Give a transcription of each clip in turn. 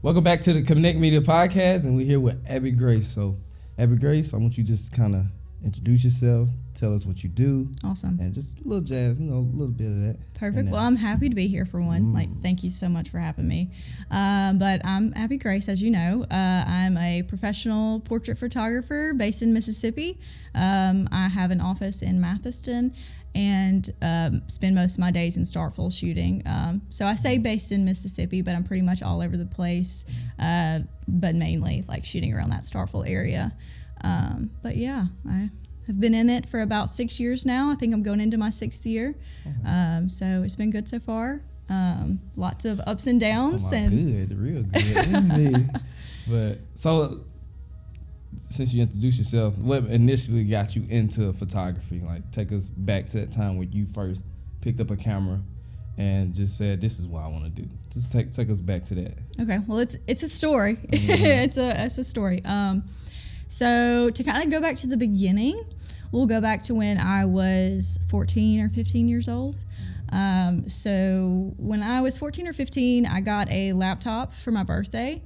Welcome back to the Connect Media Podcast, and we're here with AGraceG. So, AGraceG, I want you to just kind of introduce yourself, tell us what you do. Awesome. And just a little jazz, a little bit of that. Perfect. Well, I'm happy to be here for one. Thank you so much for having me. But I'm AGraceG, as you know. I'm a professional portrait photographer based in Mississippi. I have an office in Mathiston and spend most of my days in Starkville shooting. So I say based in Mississippi, but I'm pretty much all over the place, but mainly like shooting around that Starkville area. But yeah, I have been in it for about 6 years now. I think I'm going into my 6th year. So it's been good so far. Lots of ups and downs. Good, real good. But so, since you introduced yourself, what initially got you into photography? Like, take us back to that time when you first picked up a camera and just said, "This is what I want to do." Just take us back to that. Okay, well, it's a story. It's a story. So to kind of go back to the beginning, we'll go back to when I was 14 or 15 years old. So when I was 14 or 15, I got a laptop for my birthday.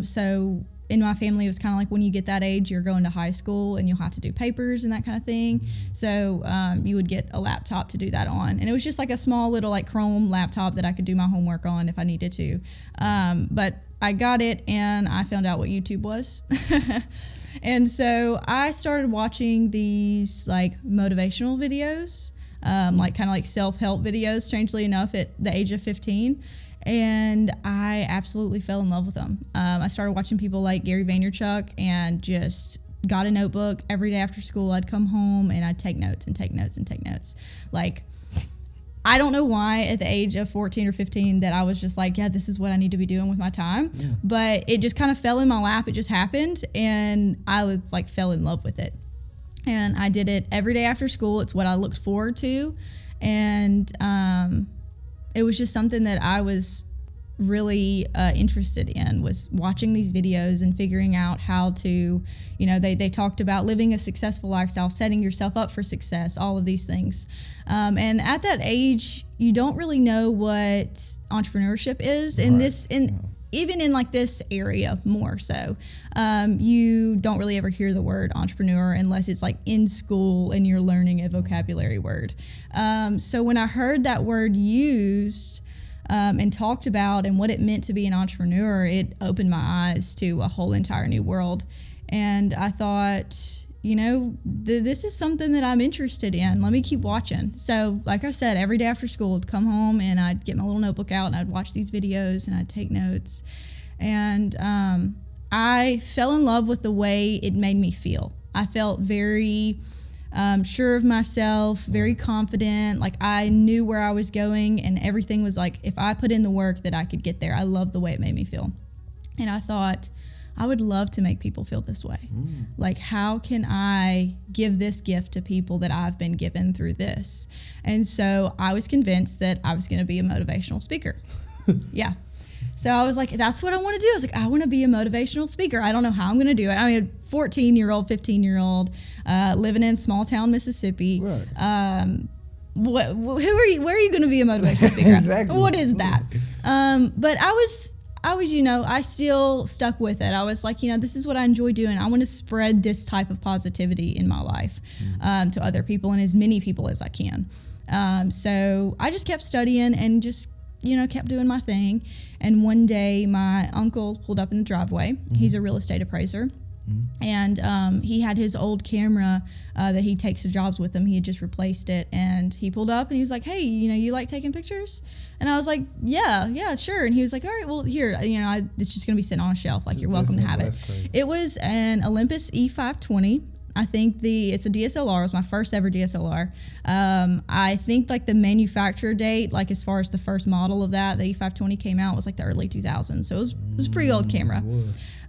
So in my family, it was kind of like when you get that age, you're going to high school and you'll have to do papers and that kind of thing. So you would get a laptop to do that on. And it was just like a small little like Chrome laptop that I could do my homework on if I needed to. But I got it and I found out what YouTube was. And so I started watching these like motivational videos, like kind of like self-help videos, strangely enough, at the age of 15. And I absolutely fell in love with them. I started watching people like Gary Vaynerchuk and just got a notebook. Every day after school, I'd come home and I'd take notes and take notes and take notes. Like, I don't know why at the age of 14 or 15 that I was just like, yeah, this is what I need to be doing with my time. Yeah. But it just kind of fell in my lap. It just happened. And I like fell in love with it. And I did it every day after school. It's what I looked forward to. And it was just something that I was really interested in, was watching these videos and figuring out how to, they talked about living a successful lifestyle, setting yourself up for success, all of these things. And at that age, you don't really know what entrepreneurship is even in like this area more so. You don't really ever hear the word entrepreneur unless it's like in school and you're learning a vocabulary word. So when I heard that word used and talked about and what it meant to be an entrepreneur, it opened my eyes to a whole entire new world. And I thought, this is something that I'm interested in. Let me keep watching. So like I said, every day after school, I'd come home and I'd get my little notebook out and I'd watch these videos and I'd take notes. And I fell in love with the way it made me feel. I felt very sure of myself, very confident. Like I knew where I was going and everything was like, if I put in the work that I could get there. I loved the way it made me feel. And I thought, I would love to make people feel this way. Like, how can I give this gift to people that I've been given through this? And so I was convinced that I was going to be a motivational speaker. Yeah. So I was like, that's what I want to do. I was like, I want to be a motivational speaker. I don't know how I'm going to do it. I mean, a 14-year-old, 15-year-old, living in small town Mississippi. Right. Where are you going to be a motivational speaker? Exactly. What is that? But I was, I still stuck with it. I was like, this is what I enjoy doing. I want to spread this type of positivity in my life to other people and as many people as I can. So I just kept studying and just, kept doing my thing. And one day my uncle pulled up in the driveway. He's a real estate appraiser. And he had his old camera that he takes to jobs with him. He had just replaced it. And he pulled up and he was like, hey, you like taking pictures? And I was like, yeah, sure. And he was like, all right, well, here, it's just going to be sitting on a shelf. Like, you're welcome to have it. Crazy. It was an Olympus E520. I think it's a DSLR. It was my first ever DSLR. I think like the manufacturer date, like as far as the first model of that, the E520 came out was like the early 2000s. So it was a pretty old camera.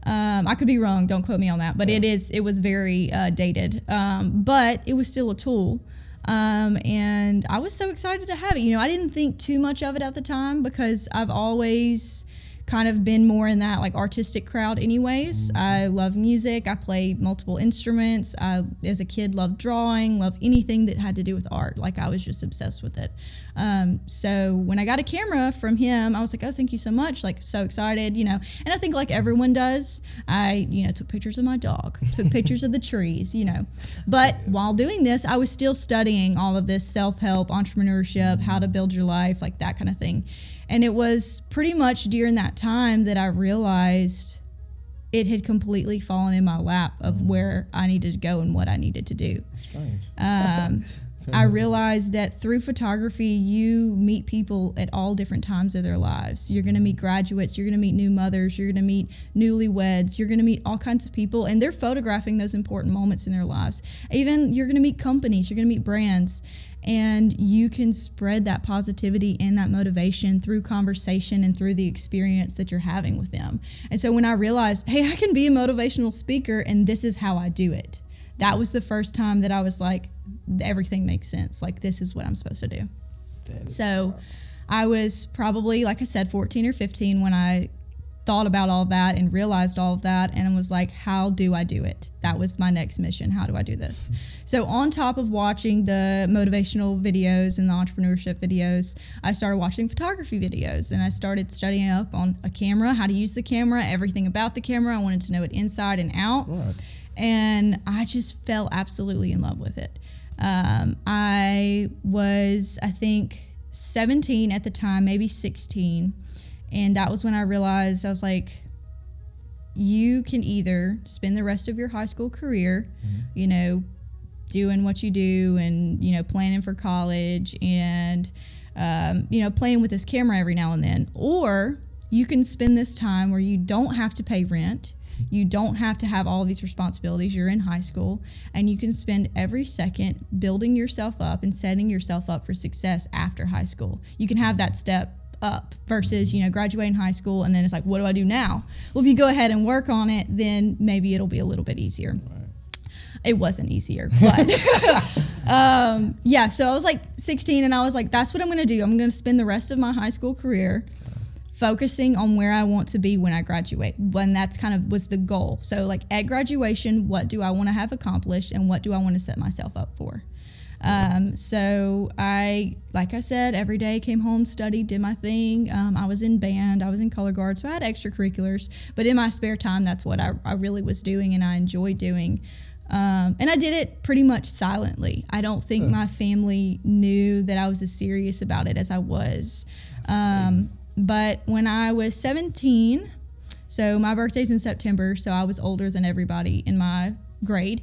I could be wrong. Don't quote me on that. But it was very dated. But it was still a tool. And I was so excited to have it. I didn't think too much of it at the time because I've always kind of been more in that like artistic crowd anyways. I love music. I play multiple instruments. I, as a kid, loved drawing, loved anything that had to do with art. Like I was just obsessed with it. So when I got a camera from him, I was like, oh, thank you so much. Like so excited, you know, and I think like everyone does, I, you know, took pictures of my dog, took pictures of the trees, you know, but while doing this, I was still studying all of this self-help, entrepreneurship, how to build your life, like that kind of thing. And it was pretty much during that time that I realized it had completely fallen in my lap of where I needed to go and what I needed to do. Strange. I realized that through photography, you meet people at all different times of their lives. You're going to meet graduates, you're going to meet new mothers, you're going to meet newlyweds, you're going to meet all kinds of people, and they're photographing those important moments in their lives. Even you're going to meet companies, you're going to meet brands, and you can spread that positivity and that motivation through conversation and through the experience that you're having with them. And so when I realized, hey, I can be a motivational speaker and this is how I do it, that was the first time that I was like, everything makes sense. Like, this is what I'm supposed to do. So I was probably, like I said, 14 or 15 when I thought about all that and realized all of that, and was like, how do I do it? That was my next mission. How do I do this? So on top of watching the motivational videos and the entrepreneurship videos, I started watching photography videos, and I started studying up on a camera, how to use the camera, everything about the camera. I wanted to know it inside and out. Right. And I just fell absolutely in love with it. I was, I think, 17 at the time, maybe 16. And that was when I realized, I was like, you can either spend the rest of your high school career, you know, doing what you do and, you know, planning for college and, you know, playing with this camera every now and then. Or you can spend this time where you don't have to pay rent. You don't have to have all these responsibilities. You're in high school, and you can spend every second building yourself up and setting yourself up for success after high school. You can have that step up versus, you know, graduating high school and then it's like, what do I do now? Well, if you go ahead and work on it, then maybe it'll be a little bit easier. Right. It wasn't easier, but yeah, so I was like 16 and I was like, that's what I'm going to do. I'm going to spend the rest of my high school career focusing on where I want to be when I graduate, when that's kind of was the goal. So like at graduation, what do I want to have accomplished and what do I want to set myself up for? So I, like I said, every day came home, studied, did my thing. I was in band, I was in color guard, so I had extracurriculars, but in my spare time, that's what I really was doing and I enjoyed doing. And I did it pretty much silently. I don't think my family knew that I was as serious about it as I was. But when I was 17, so my birthday's in September, so I was older than everybody in my grade.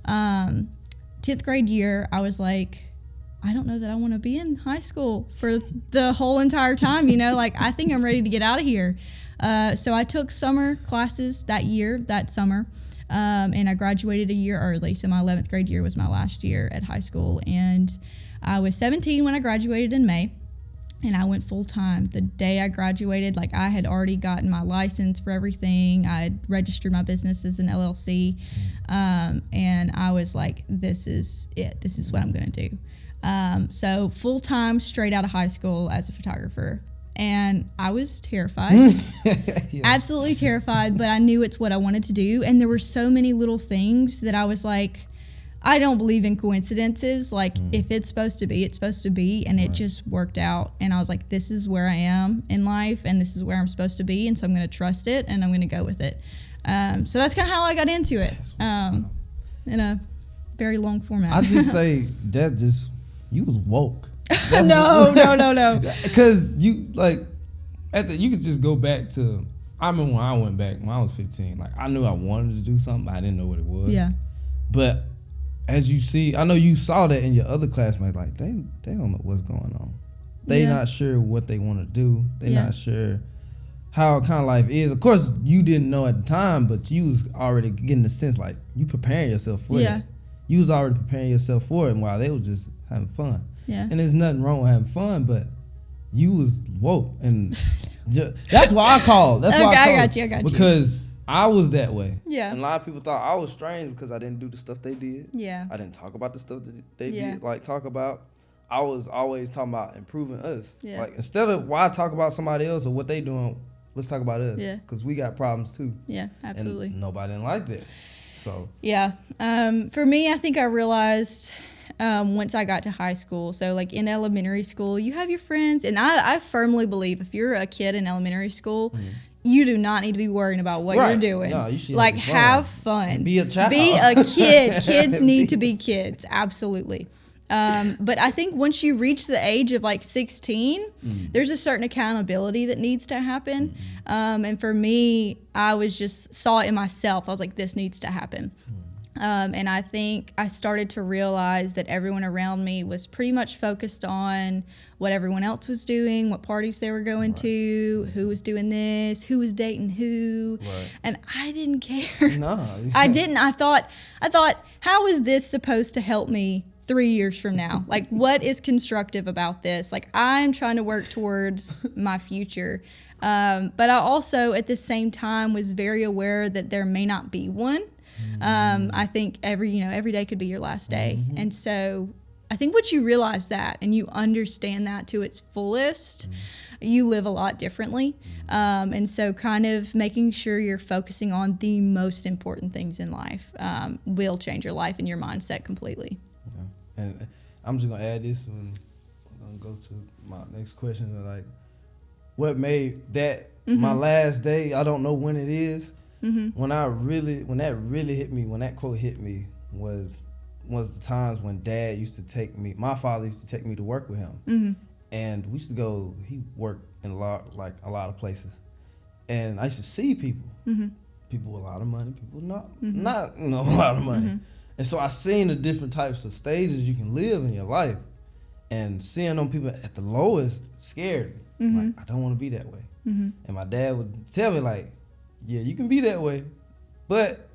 10th grade year, I was like, I don't know that I want to be in high school for the whole entire time, you know, like I think I'm ready to get out of here. So I took summer classes that summer, and I graduated a year early. So my 11th grade year was my last year at high school, and I was 17 when I graduated in May. And I went full time. The day I graduated, like I had already gotten my license for everything. I had registered my business as an LLC. And I was like, this is it. This is what I'm going to do. So full time, straight out of high school as a photographer. And I was terrified, absolutely terrified, but I knew it's what I wanted to do. And there were so many little things that I was like, I don't believe in coincidences. Like, if it's supposed to be, it's supposed to be. And it just worked out. And I was like, this is where I am in life, and this is where I'm supposed to be. And so I'm going to trust it, and I'm going to go with it. So that's kind of how I got into it, in a very long format. I just say that you was woke. No. Because you, like, you could just go back to, I remember when I went back, when I was 15, like, I knew I wanted to do something, but I didn't know what it was. Yeah. But as you see, I know you saw that in your other classmates, like, they don't know what's going on. They not sure what they want to do. They're not sure how kind of life is. Of course, you didn't know at the time, but you was already getting the sense, like, you preparing yourself for it. You was already preparing yourself for it, and while they was just having fun. Yeah. And there's nothing wrong with having fun, but you was woke. And that's why I called. That's why I got you. Because I was that way. Yeah. And a lot of people thought I was strange because I didn't do the stuff they did. Yeah. I didn't talk about the stuff that they did, like, talk about. I was always talking about improving us. Yeah. Like, instead of why talk about somebody else or what they doing, let's talk about us. Yeah. Because we got problems too. Yeah, absolutely. And nobody didn't like that. So. Yeah. For me, I think I realized once I got to high school. So like in elementary school, you have your friends. And I firmly believe if you're a kid in elementary school, you do not need to be worrying about what you're doing. No, you should like have fun. Be a child. Be a kid. Kids need to be kids. Absolutely. But I think once you reach the age of like 16, there's a certain accountability that needs to happen. And for me, I was just saw it in myself. I was like, this needs to happen. And I think I started to realize that everyone around me was pretty much focused on what everyone else was doing, what parties they were going to, who was doing this, who was dating who. Right. And I didn't care. No. I didn't. I thought, how is this supposed to help me 3 years from now? Like, what is constructive about this? Like, I'm trying to work towards my future. But I also, at the same time, was very aware that there may not be one. I think every day could be your last day. And so I think once you realize that and you understand that to its fullest, you live a lot differently. And so kind of making sure you're focusing on the most important things in life will change your life and your mindset completely. Yeah. And I'm just going to add this and I'm going to go to my next question. Like, what made that my last day? I don't know when it is. When that really hit me, when that quote hit me, was the times when Dad used to take me. My father used to take me to work with him, and we used to go. He worked in a lot of places, and I used to see people, people with a lot of money, people not a lot of money, and so I seen the different types of stages you can live in your life, and seeing them people at the lowest scared me. Like, I don't want to be that way, and my dad would tell me like, yeah, you can be that way, but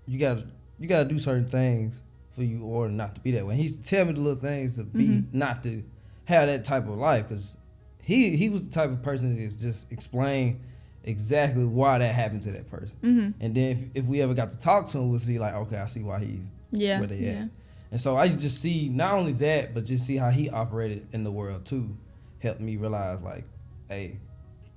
you gotta do certain things for you or not to be that way. And he used to tell me the little things to be not to have that type of life, because he was the type of person that just explain exactly why that happened to that person. And then if we ever got to talk to him, we'll see like, okay, I see why he's where they at. And so I used to just see not only that, but just see how he operated in the world too, helped me realize like, hey,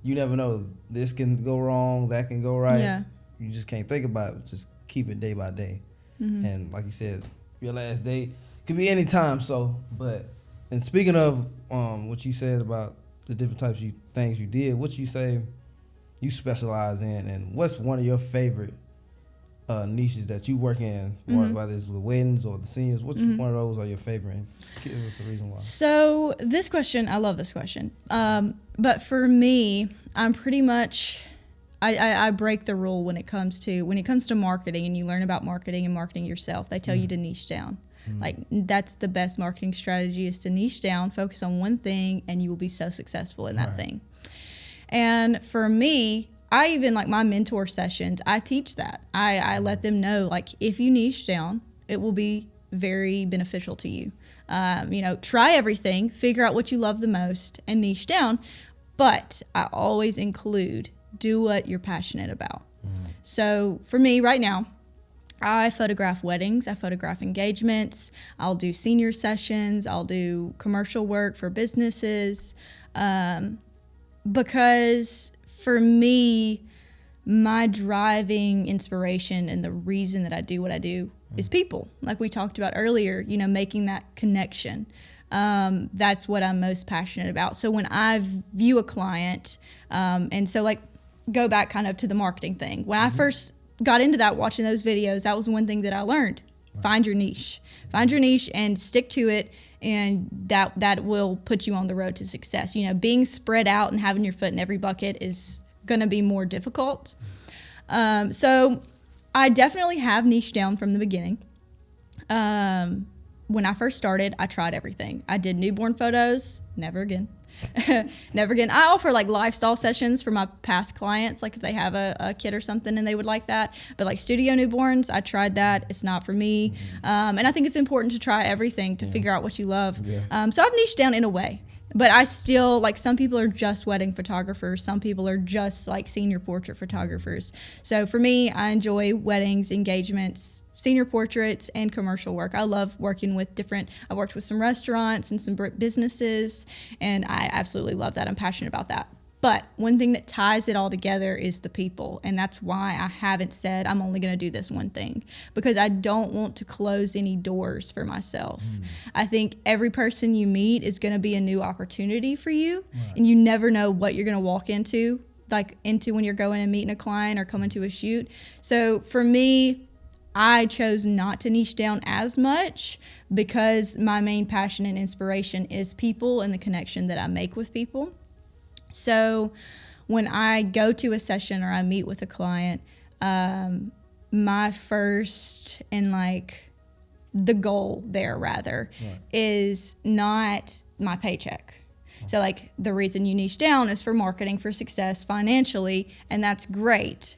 you never know. This can go wrong. That can go right. Yeah. You just can't think about it. Just keep it day by day. And like you said, your last day could be any time. So, and speaking of what you said about the different types of things you did, what you say you specialize in, and what's one of your favorite niches that you work in, whether it's with weddings or the seniors? Which one of those are your favorite? And give us a reason why. So this question, I love this question. But for me, I'm pretty much, I break the rule when it comes to marketing, and you learn about marketing and marketing yourself. They tell you to niche down. Like, that's the best marketing strategy, is to niche down, focus on one thing, and you will be so successful in that thing. And for me, I even, like, my mentor sessions, I teach that. I let them know, like, if you niche down, it will be very beneficial to you. Try everything, figure out what you love the most, and niche down. But I always include, do what you're passionate about. So for me right now, I photograph weddings, I photograph engagements, I'll do senior sessions, I'll do commercial work for businesses, because for me, my driving inspiration and the reason that I do what I do is people. Like we talked about earlier, making that connection. That's what I'm most passionate about. So when I view a client, and so like go back kind of to the marketing thing. When I first got into that, watching those videos, that was one thing that I learned. Find your niche. Find your niche and stick to it, and that will put you on the road to success. Being spread out and having your foot in every bucket is going to be more difficult. So I definitely have niche down from the beginning. When I first started, I tried everything. I did newborn photos, never again. Never again. I offer like lifestyle sessions for my past clients, like if they have a kid or something and they would like that. But like studio newborns, I tried that. It's not for me. And I think it's important to try everything to figure out what you love. So I've niched down in a way. But I still, like, some people are just wedding photographers. Some people are just, like, senior portrait photographers. So for me, I enjoy weddings, engagements, senior portraits, and commercial work. I love working with I've worked with some restaurants and some businesses, and I absolutely love that. I'm passionate about that. But one thing that ties it all together is the people. And that's why I haven't said I'm only going to do this one thing, because I don't want to close any doors for myself. I think every person you meet is going to be a new opportunity for you. Right. And you never know what you're going to walk into when you're going and meeting a client or coming to a shoot. So for me, I chose not to niche down as much because my main passion and inspiration is people and the connection that I make with people. So when I go to a session or I meet with a client, my first and the goal there rather is not my paycheck. So the reason you niche down is for marketing, for success financially, and that's great.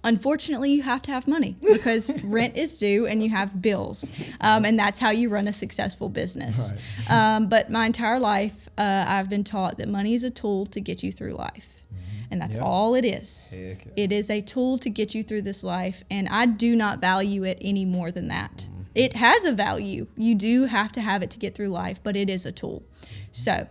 Unfortunately, you have to have money because rent is due and you have bills. And that's how you run a successful business. Right. But my entire life, I've been taught that money is a tool to get you through life. And that's all it is. Heck. It is a tool to get you through this life. And I do not value it any more than that. It has a value. You do have to have it to get through life, but it is a tool. So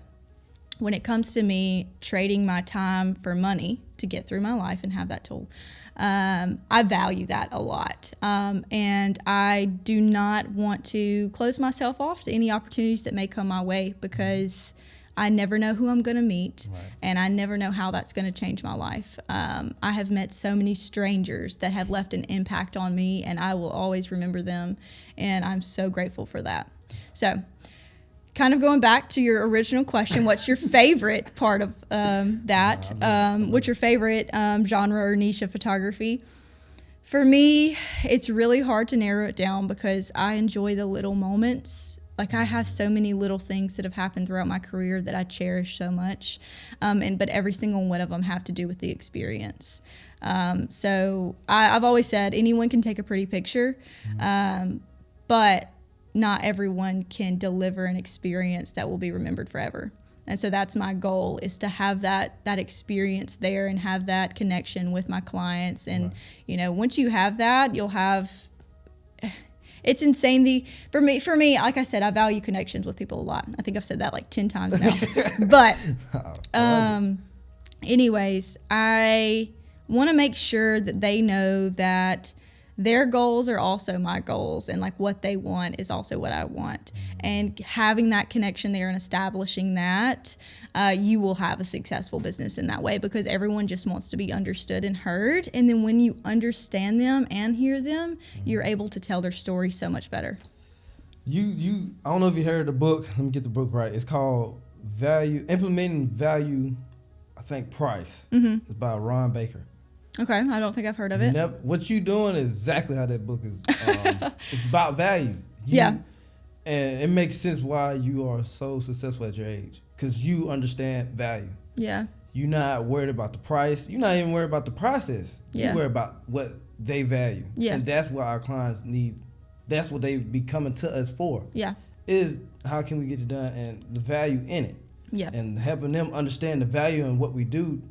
when it comes to me trading my time for money to get through my life and have that tool, I value that a lot. And I do not want to close myself off to any opportunities that may come my way, because I never know who I'm going to meet, and I never know how that's going to change my life. I have met so many strangers that have left an impact on me, and I will always remember them, and I'm so grateful for that. So kind of going back to your original question, what's your favorite part of that? What's your favorite genre or niche of photography? For me, it's really hard to narrow it down because I enjoy the little moments. I have so many little things that have happened throughout my career that I cherish so much, but every single one of them have to do with the experience. So I've always said anyone can take a pretty picture, but not everyone can deliver an experience that will be remembered forever. And so that's my goal, is to have that experience there and have that connection with my clients. And, once you have that, you'll have, it's insane. For me, like I said, I value connections with people a lot. I think I've said that 10 times now. But anyways, I want to make sure that they know that their goals are also my goals, and what they want is also what I want. And having that connection there and establishing that, you will have a successful business in that way, because everyone just wants to be understood and heard. And then when you understand them and hear them, you're able to tell their story so much better. I don't know if you heard the book. Let me get the book right. It's called Implementing Value, I think Price. It's by Ron Baker. Okay, I don't think I've heard of it. What you're doing is exactly how that book is. It's about value. And it makes sense why you are so successful at your age, because you understand value. Yeah. You're not worried about the price. You're not even worried about the process. You're worried about what they value. Yeah. And that's what our clients need. That's what they be coming to us for. Yeah. Is how can we get it done and the value in it. Yeah. And helping them understand the value in what we do.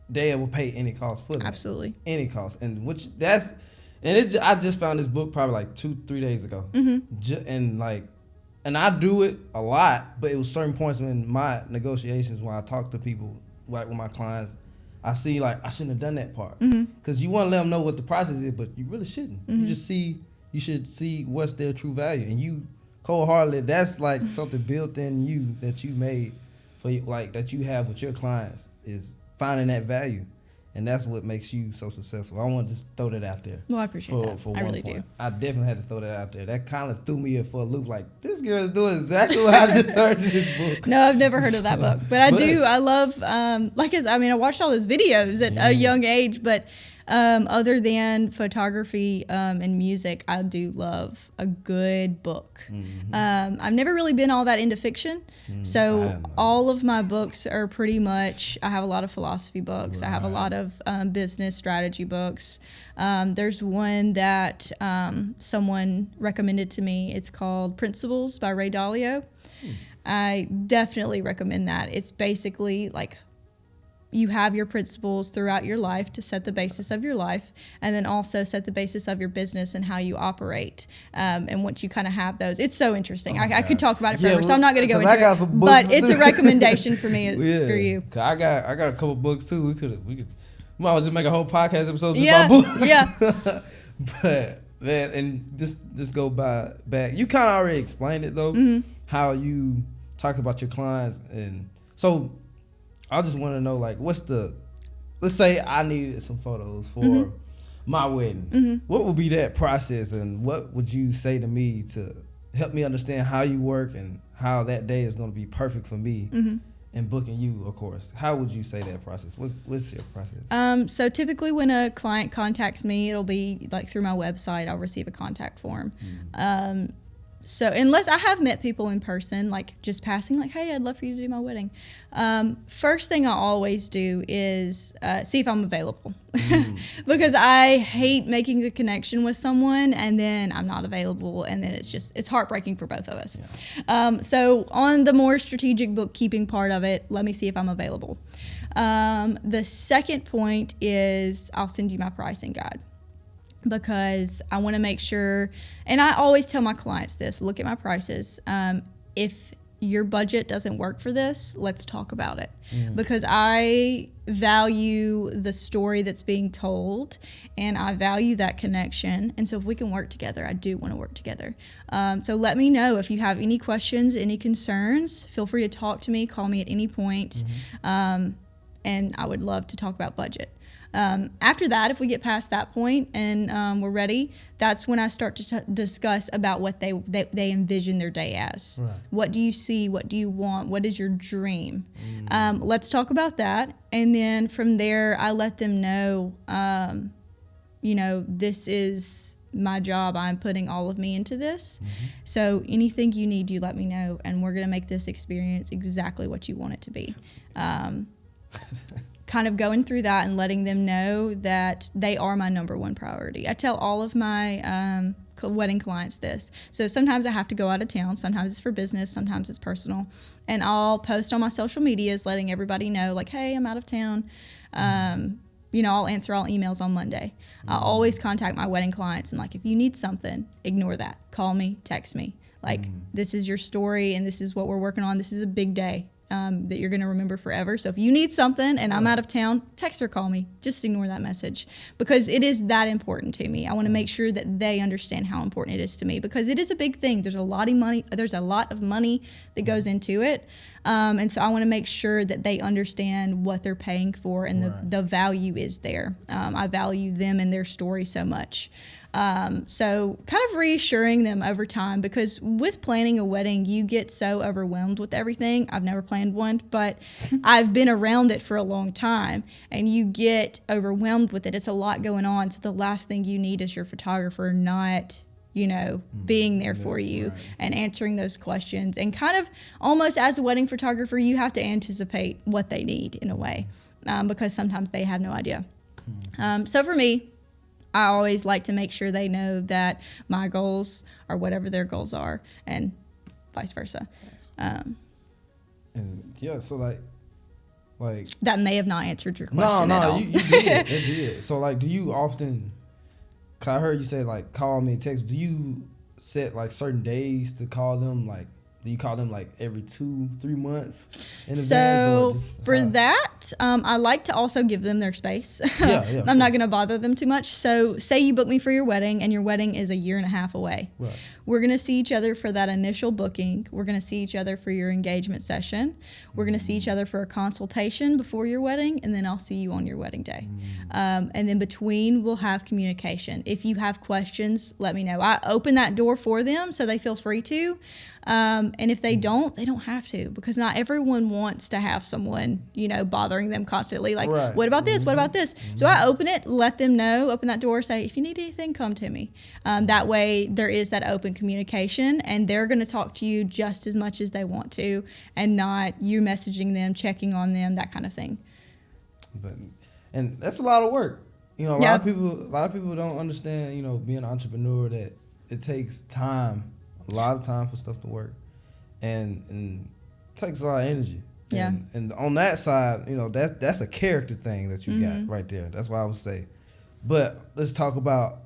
They will pay any cost for that. Absolutely. Any cost. And I just found this book probably 2-3 days ago. And I do it a lot, but it was certain points in my negotiations when I talk to people, with my clients, I see I shouldn't have done that part. Because you want to let them know what the process is, but you really shouldn't. You should see what's their true value. And you cold-heartedly, that's something built in you that you made for that you have with your clients, is finding that value, and that's what makes you so successful. I want to just throw that out there. Well, I appreciate that. I really do. I definitely had to throw that out there. That kind of threw me for a loop. This girl is doing exactly what I just heard in this book. No, I've never heard of that book, but I do. I love. I watched all those videos at a young age, but other than photography and music, I do love a good book. I've never really been all that into fiction, so all of my books are pretty much, I have a lot of philosophy books. Right. I have a lot of business strategy books. There's one that someone recommended to me. It's called Principles by Ray Dalio. I definitely recommend that. It's basically you have your principles throughout your life to set the basis of your life, and then also set the basis of your business and how you operate. And once you kind of have those, it's so interesting. I could talk about it forever, so I'm not going to go into it. But it's a recommendation for me for you. I got a couple books too. We could might as well just make a whole podcast episode just about books. Yeah. But man, and just go back. You kind of already explained it though, how you talk about your clients, and so I just want to know, like, let's say I needed some photos for my wedding. What would be that process, and what would you say to me to help me understand how you work and how that day is going to be perfect for me and booking you, of course? How would you say that process? What's your process? So typically when a client contacts me, it'll be like through my website. I'll receive a contact form. So unless I have met people in person, like just passing, like, hey, I'd love for you to do my wedding. First thing I always do is see if I'm available. Because I hate making a connection with someone and then I'm not available, and then it's heartbreaking for both of us. Yeah. So on the more strategic bookkeeping part of it, let me see if I'm available. The second point is I'll send you my pricing guide, because I want to make sure, and I always tell my clients this, look at my prices. If your budget doesn't work for this, let's talk about it. Because I value the story that's being told, and I value that connection. And so if we can work together, I do want to work together. So let me know if you have any questions, any concerns. Feel free to talk to me, call me at any point. And I would love to talk about budget. After that, if we get past that point and we're ready, that's when I start to discuss about what they envision their day as. Right. What do you see? What do you want? What is your dream? Let's talk about that. And then from there, I let them know, this is my job. I'm putting all of me into this. So anything you need, you let me know. And we're going to make this experience exactly what you want it to be. Kind of going through that and letting them know that they are my number one priority. I tell all of my wedding clients this. So sometimes I have to go out of town. Sometimes it's for business. Sometimes it's personal. And I'll post on my social medias letting everybody know, like, hey, I'm out of town. I'll answer all emails on Monday. I always contact my wedding clients, and, like, if you need something, ignore that. Call me, text me. Like, this is your story, and this is what we're working on. This is a big day. That you're going to remember forever. So if you need something and I'm out of town, text or call me. Just ignore that message, because it is that important to me. I want to make sure that they understand how important it is to me, because it is a big thing. There's a lot of money. There's a lot of money that goes into it. And so I want to make sure that they understand what they're paying for, and the value is there. I value them and their story so much. So kind of reassuring them over time, because with planning a wedding, you get so overwhelmed with everything. I've never planned one, but I've been around it for a long time, and you get overwhelmed with it. It's a lot going on. So the last thing you need is your photographer not, being there for you and answering those questions. And kind of almost as a wedding photographer, you have to anticipate what they need in a way, because sometimes they have no idea. So for me, I always like to make sure they know that my goals are whatever their goals are, and vice versa. So like that may have not answered your question at all. You did. It did. So, like, do you often? Cause I heard you say, like, call me, text. Do you set, like, certain days to call them? Like, do you call them, like, every 2-3 months in advance? So for that, I like to also give them their space. I'm not going to bother them too much. So say you book me for your wedding, and your wedding is 1.5 years away. Right. We're going to see each other for that initial booking. We're going to see each other for your engagement session. We're going to see each other for a consultation before your wedding, and then I'll see you on your wedding day. And then between, we'll have communication. If you have questions, let me know. I open that door for them so they feel free to. And if they don't have to, because not everyone wants to have someone, bothering them constantly. Like, what about this? What about this? So I open it, let them know, open that door, say, if you need anything, come to me. That way there is that open communication, and they're going to talk to you just as much as they want to, and not you messaging them, checking on them, that kind of thing. And that's a lot of work. A lot of people don't understand, being an entrepreneur, that it takes time. A lot of time for stuff to work, and it takes a lot of energy. Yeah. And on that side, you know, that's a character thing that you got right there. That's why I would say. But let's talk about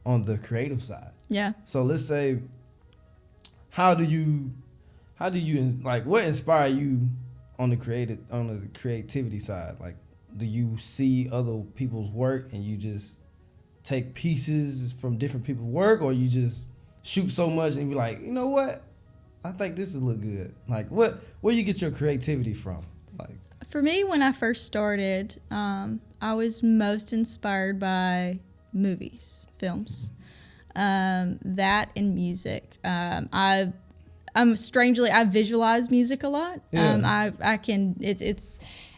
on the creative side. Yeah. So let's say, how do you like, what inspire you on the creativity side? Like, do you see other people's work and you just take pieces from different people's work, or you just shoot so much and be like, you know what, I think this would look good? Like, where you get your creativity from? Like, for me, when I first started, I was most inspired by movies, films, that and music. I visualize music a lot. Yeah.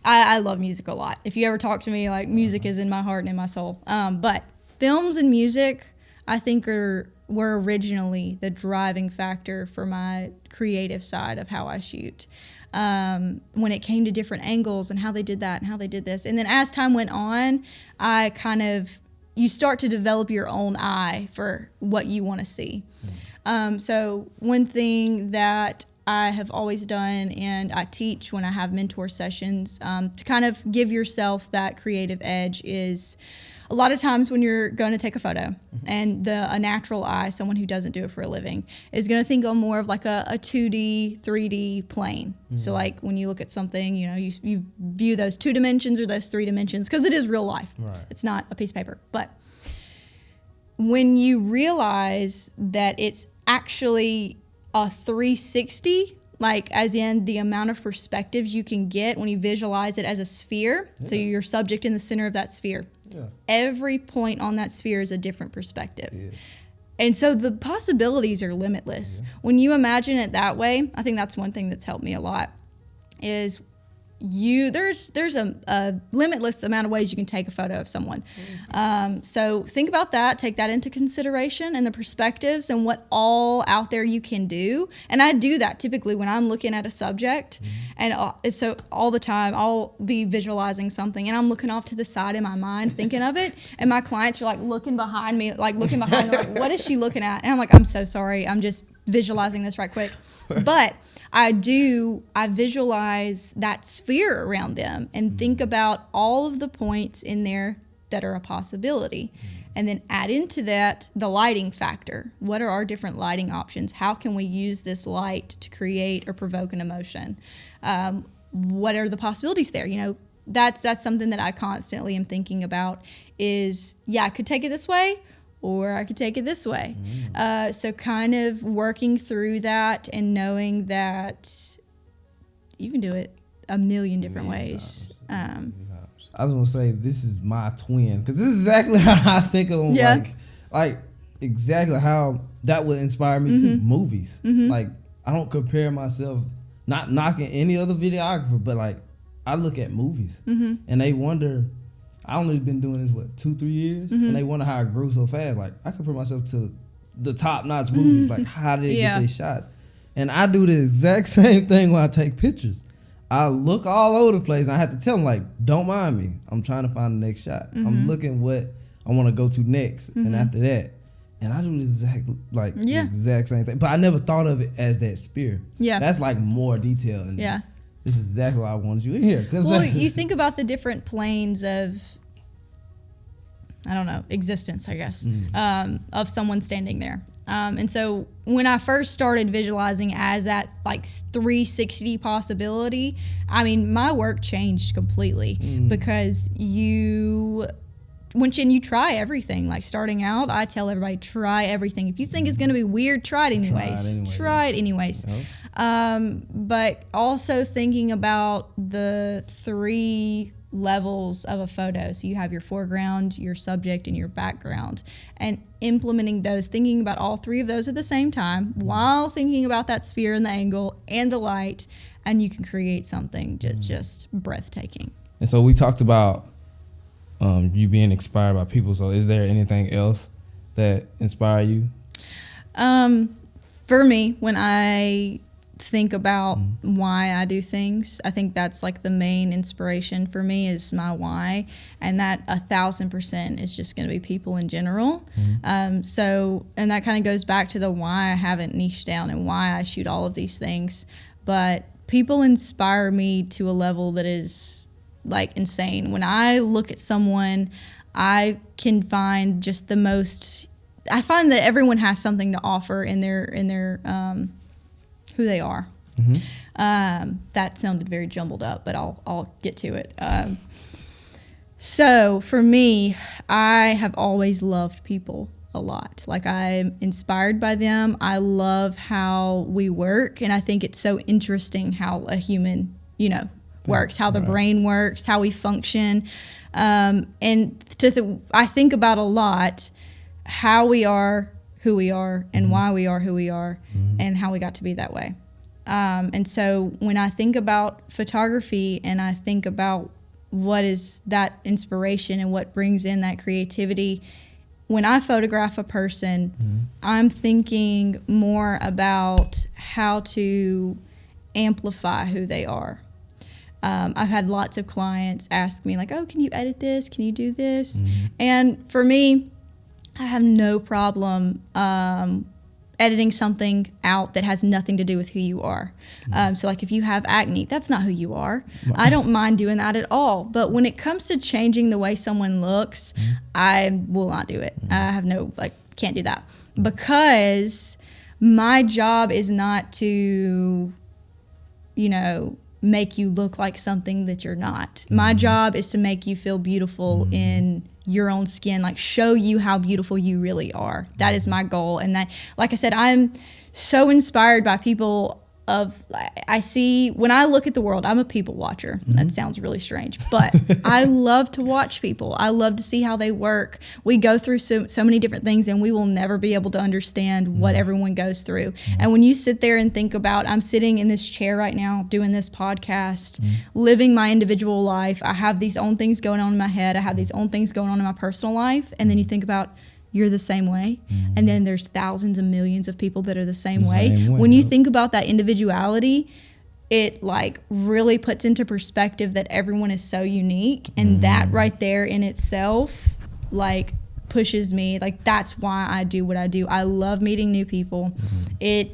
I love music a lot. If you ever talk to me, like, music is in my heart and in my soul. But films and music, I think, were originally the driving factor for my creative side of how I shoot. When it came to different angles and how they did that and how they did this. And then as time went on, you start to develop your own eye for what you want to see. So one thing that I have always done, and I teach when I have mentor sessions, to kind of give yourself that creative edge, is a lot of times when you're going to take a photo, and a natural eye, someone who doesn't do it for a living, is going to think on more of like a 2D, 3D plane. So like when you look at something, you know, you view those 2 dimensions or those 3 dimensions, because it is real life. Right. It's not a piece of paper. But when you realize that it's actually a 360, like as in the amount of perspectives you can get when you visualize it as a sphere. Yeah. So you're subject in the center of that sphere. Yeah. Every point on that sphere is a different perspective. Yeah. And so the possibilities are limitless. Yeah. When you imagine it that way, I think that's one thing that's helped me a lot, is there's a limitless amount of ways you can take a photo of someone. So think about that, take that into consideration, and the perspectives and what all out there you can do. And I do that typically when I'm looking at a subject, and so all the time I'll be visualizing something and I'm looking off to the side in my mind thinking of it, and my clients are like looking behind me, like what is she looking at? And I'm like, I'm so sorry, I'm just visualizing this right quick. But I visualize that sphere around them and think about all of the points in there that are a possibility. And then add into that the lighting factor. What are our different lighting options? How can we use this light to create or provoke an emotion? What are the possibilities there? You know, that's something that I constantly am thinking about is, I could take it this way, or I could take it this way. So kind of working through that and knowing that you can do it a million different ways. I was going to say, this is my twin, because this is exactly how I think of them. Yeah. Like exactly how that would inspire me too. Movies. Like, I don't compare myself, not knocking any other videographer, but like, I look at movies and they wonder, I only been doing this, 2-3 years? And they wonder how I grew so fast. Like, I compare myself to the top-notch movies. Like, how did they get their shots? And I do the exact same thing when I take pictures. I look all over the place. And I have to tell them, like, don't mind me. I'm trying to find the next shot. I'm looking what I want to go to next. And after that. And I do the exact same thing. But I never thought of it as that sphere. Yeah. That's like more detail. And this is exactly why I wanted you in here. Well, you think about the different planes of, I don't know, existence, I guess, of someone standing there. And so when I first started visualizing as that like 360 possibility, I mean, my work changed completely because when you try everything, like starting out, I tell everybody, try everything. If you think it's going to be weird, try it anyways. Try it anyways. But also thinking about the 3 levels of a photo. So you have your foreground, your subject, and your background. And implementing those, thinking about all 3 of those at the same time while thinking about that sphere and the angle and the light, and you can create something just breathtaking. And so we talked about you being inspired by people. So is there anything else that inspire you? For me, when I think about why I do things, I think that's like the main inspiration for me is my why, and that 1,000% is just going to be people in general. So, and that kind of goes back to the why I haven't niched down and why I shoot all of these things. But people inspire me to a level that is like insane. When I look at someone, I can find just the most. I find that everyone has something to offer in their who they are. That sounded very jumbled up, but I'll get to it. So for me, I have always loved people a lot. Like, I'm inspired by them. I love how we work, and I think it's so interesting how a human, works, how the brain works, how we function. And I think about a lot how we are who we are and why we are who we are and how we got to be that way. And so when I think about photography and I think about what is that inspiration and what brings in that creativity, when I photograph a person, I'm thinking more about how to amplify who they are. I've had lots of clients ask me, like, oh, can you edit this? Can you do this? And for me, I have no problem editing something out that has nothing to do with who you are. So like if you have acne, that's not who you are. I don't mind doing that at all. But when it comes to changing the way someone looks, I will not do it. I have can't do that. Because my job is not to, make you look like something that you're not. My job is to make you feel beautiful in your own skin, like show you how beautiful you really are. That is my goal. And that, like I said, I'm so inspired by people I see, when I look at the world, I'm a people watcher. That sounds really strange, but I love to watch people. I love to see how they work. We go through so many different things, and we will never be able to understand what everyone goes through. And when you sit there and think about, I'm sitting in this chair right now doing this podcast, living my individual life. I have these own things going on in my head. I have these own things going on in my personal life. And then you think about, you're the same way. And then there's thousands and millions of people that are the same way. When you think about that individuality, it really puts into perspective that everyone is so unique. And that right there in itself, pushes me. That's why I do what I do. I love meeting new people. It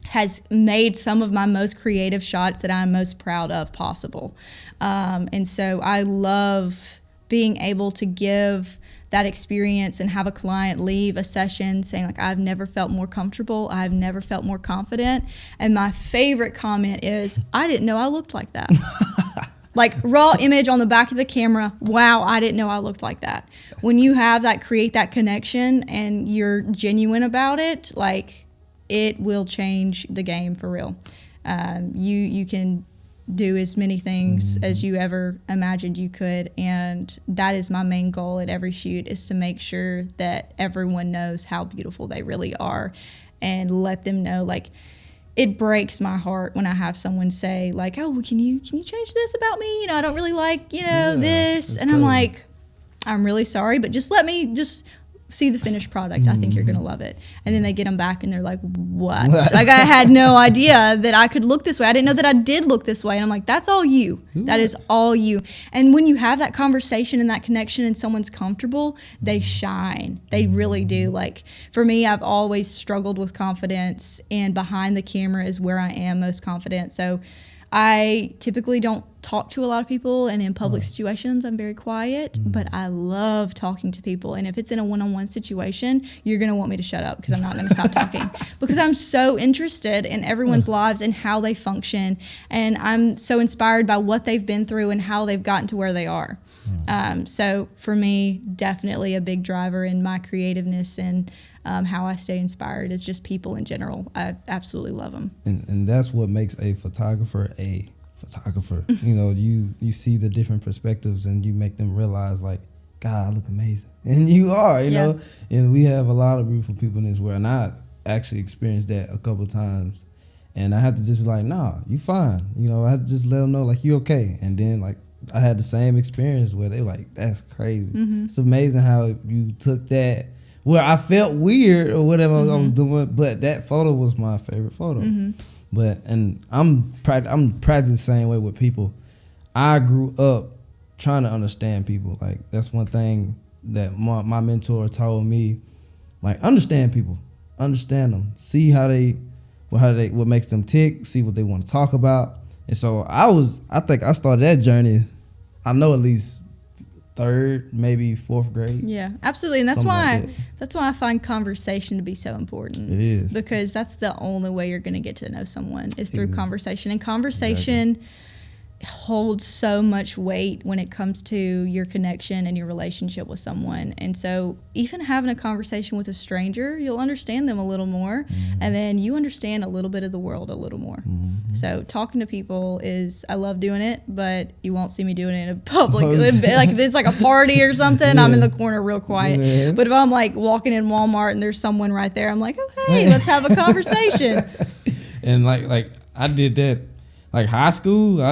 has made some of my most creative shots that I'm most proud of possible. And so I love being able to give that experience and have a client leave a session saying, I've never felt more comfortable. I've never felt more confident. And my favorite comment is, I didn't know I looked like that. Raw image on the back of the camera. Wow, I didn't know I looked like that. When you have that, create that connection and you're genuine about it, it will change the game for real. You can do as many things as you ever imagined you could, and that is my main goal at every shoot, is to make sure that everyone knows how beautiful they really are and let them know. It breaks my heart when I have someone say, oh, well, can you change this about me? I don't really like this, and I'm like, I'm really sorry, but just let me see the finished product. I think you're gonna love it. And then they get them back and they're like, what? I had no idea that I could look this way. I didn't know that I did look this way. And I'm like, that's all you. That is all you. And when you have that conversation and that connection and someone's comfortable, they shine. They really do. For me, I've always struggled with confidence, and behind the camera is where I am most confident. So I typically don't talk to a lot of people, and in public situations, I'm very quiet, but I love talking to people. And if it's in a one-on-one situation, you're going to want me to shut up because I'm not going to stop talking, because I'm so interested in everyone's lives and how they function. And I'm so inspired by what they've been through and how they've gotten to where they are. So for me, definitely a big driver in my creativeness and how I stay inspired is just people in general. I absolutely love them. And that's what makes a photographer a photographer. You see the different perspectives and you make them realize, God, I look amazing. And you are, you know. And we have a lot of beautiful people in this world. And I actually experienced that a couple of times. And I had to just be like, nah, you fine. I had to just let them know, you okay. And then, I had the same experience where they were like, that's crazy. It's amazing how you took that. Well, I felt weird or whatever I was doing, but that photo was my favorite photo. And I'm practically the same way with people. I grew up trying to understand people. That's one thing that my mentor told me. Understand people, understand them, see what makes them tick, see what they want to talk about, And so I think I started that journey, I know at least 3rd, maybe 4th grade. Yeah, absolutely. And that's Something why like that. that's why I find conversation to be so important. It is. Because that's the only way you're going to get to know someone is through conversation. And conversation holds so much weight when it comes to your connection and your relationship with someone. And so even having a conversation with a stranger, you'll understand them a little more, and then you understand a little bit of the world a little more. So talking to people I love doing it, but you won't see me doing it in a public, like if it's like a party or something, I'm in the corner real quiet. Yeah. But if I'm like walking in Walmart and there's someone right there, I'm like, oh, hey, let's have a conversation. And like I did that, like high school.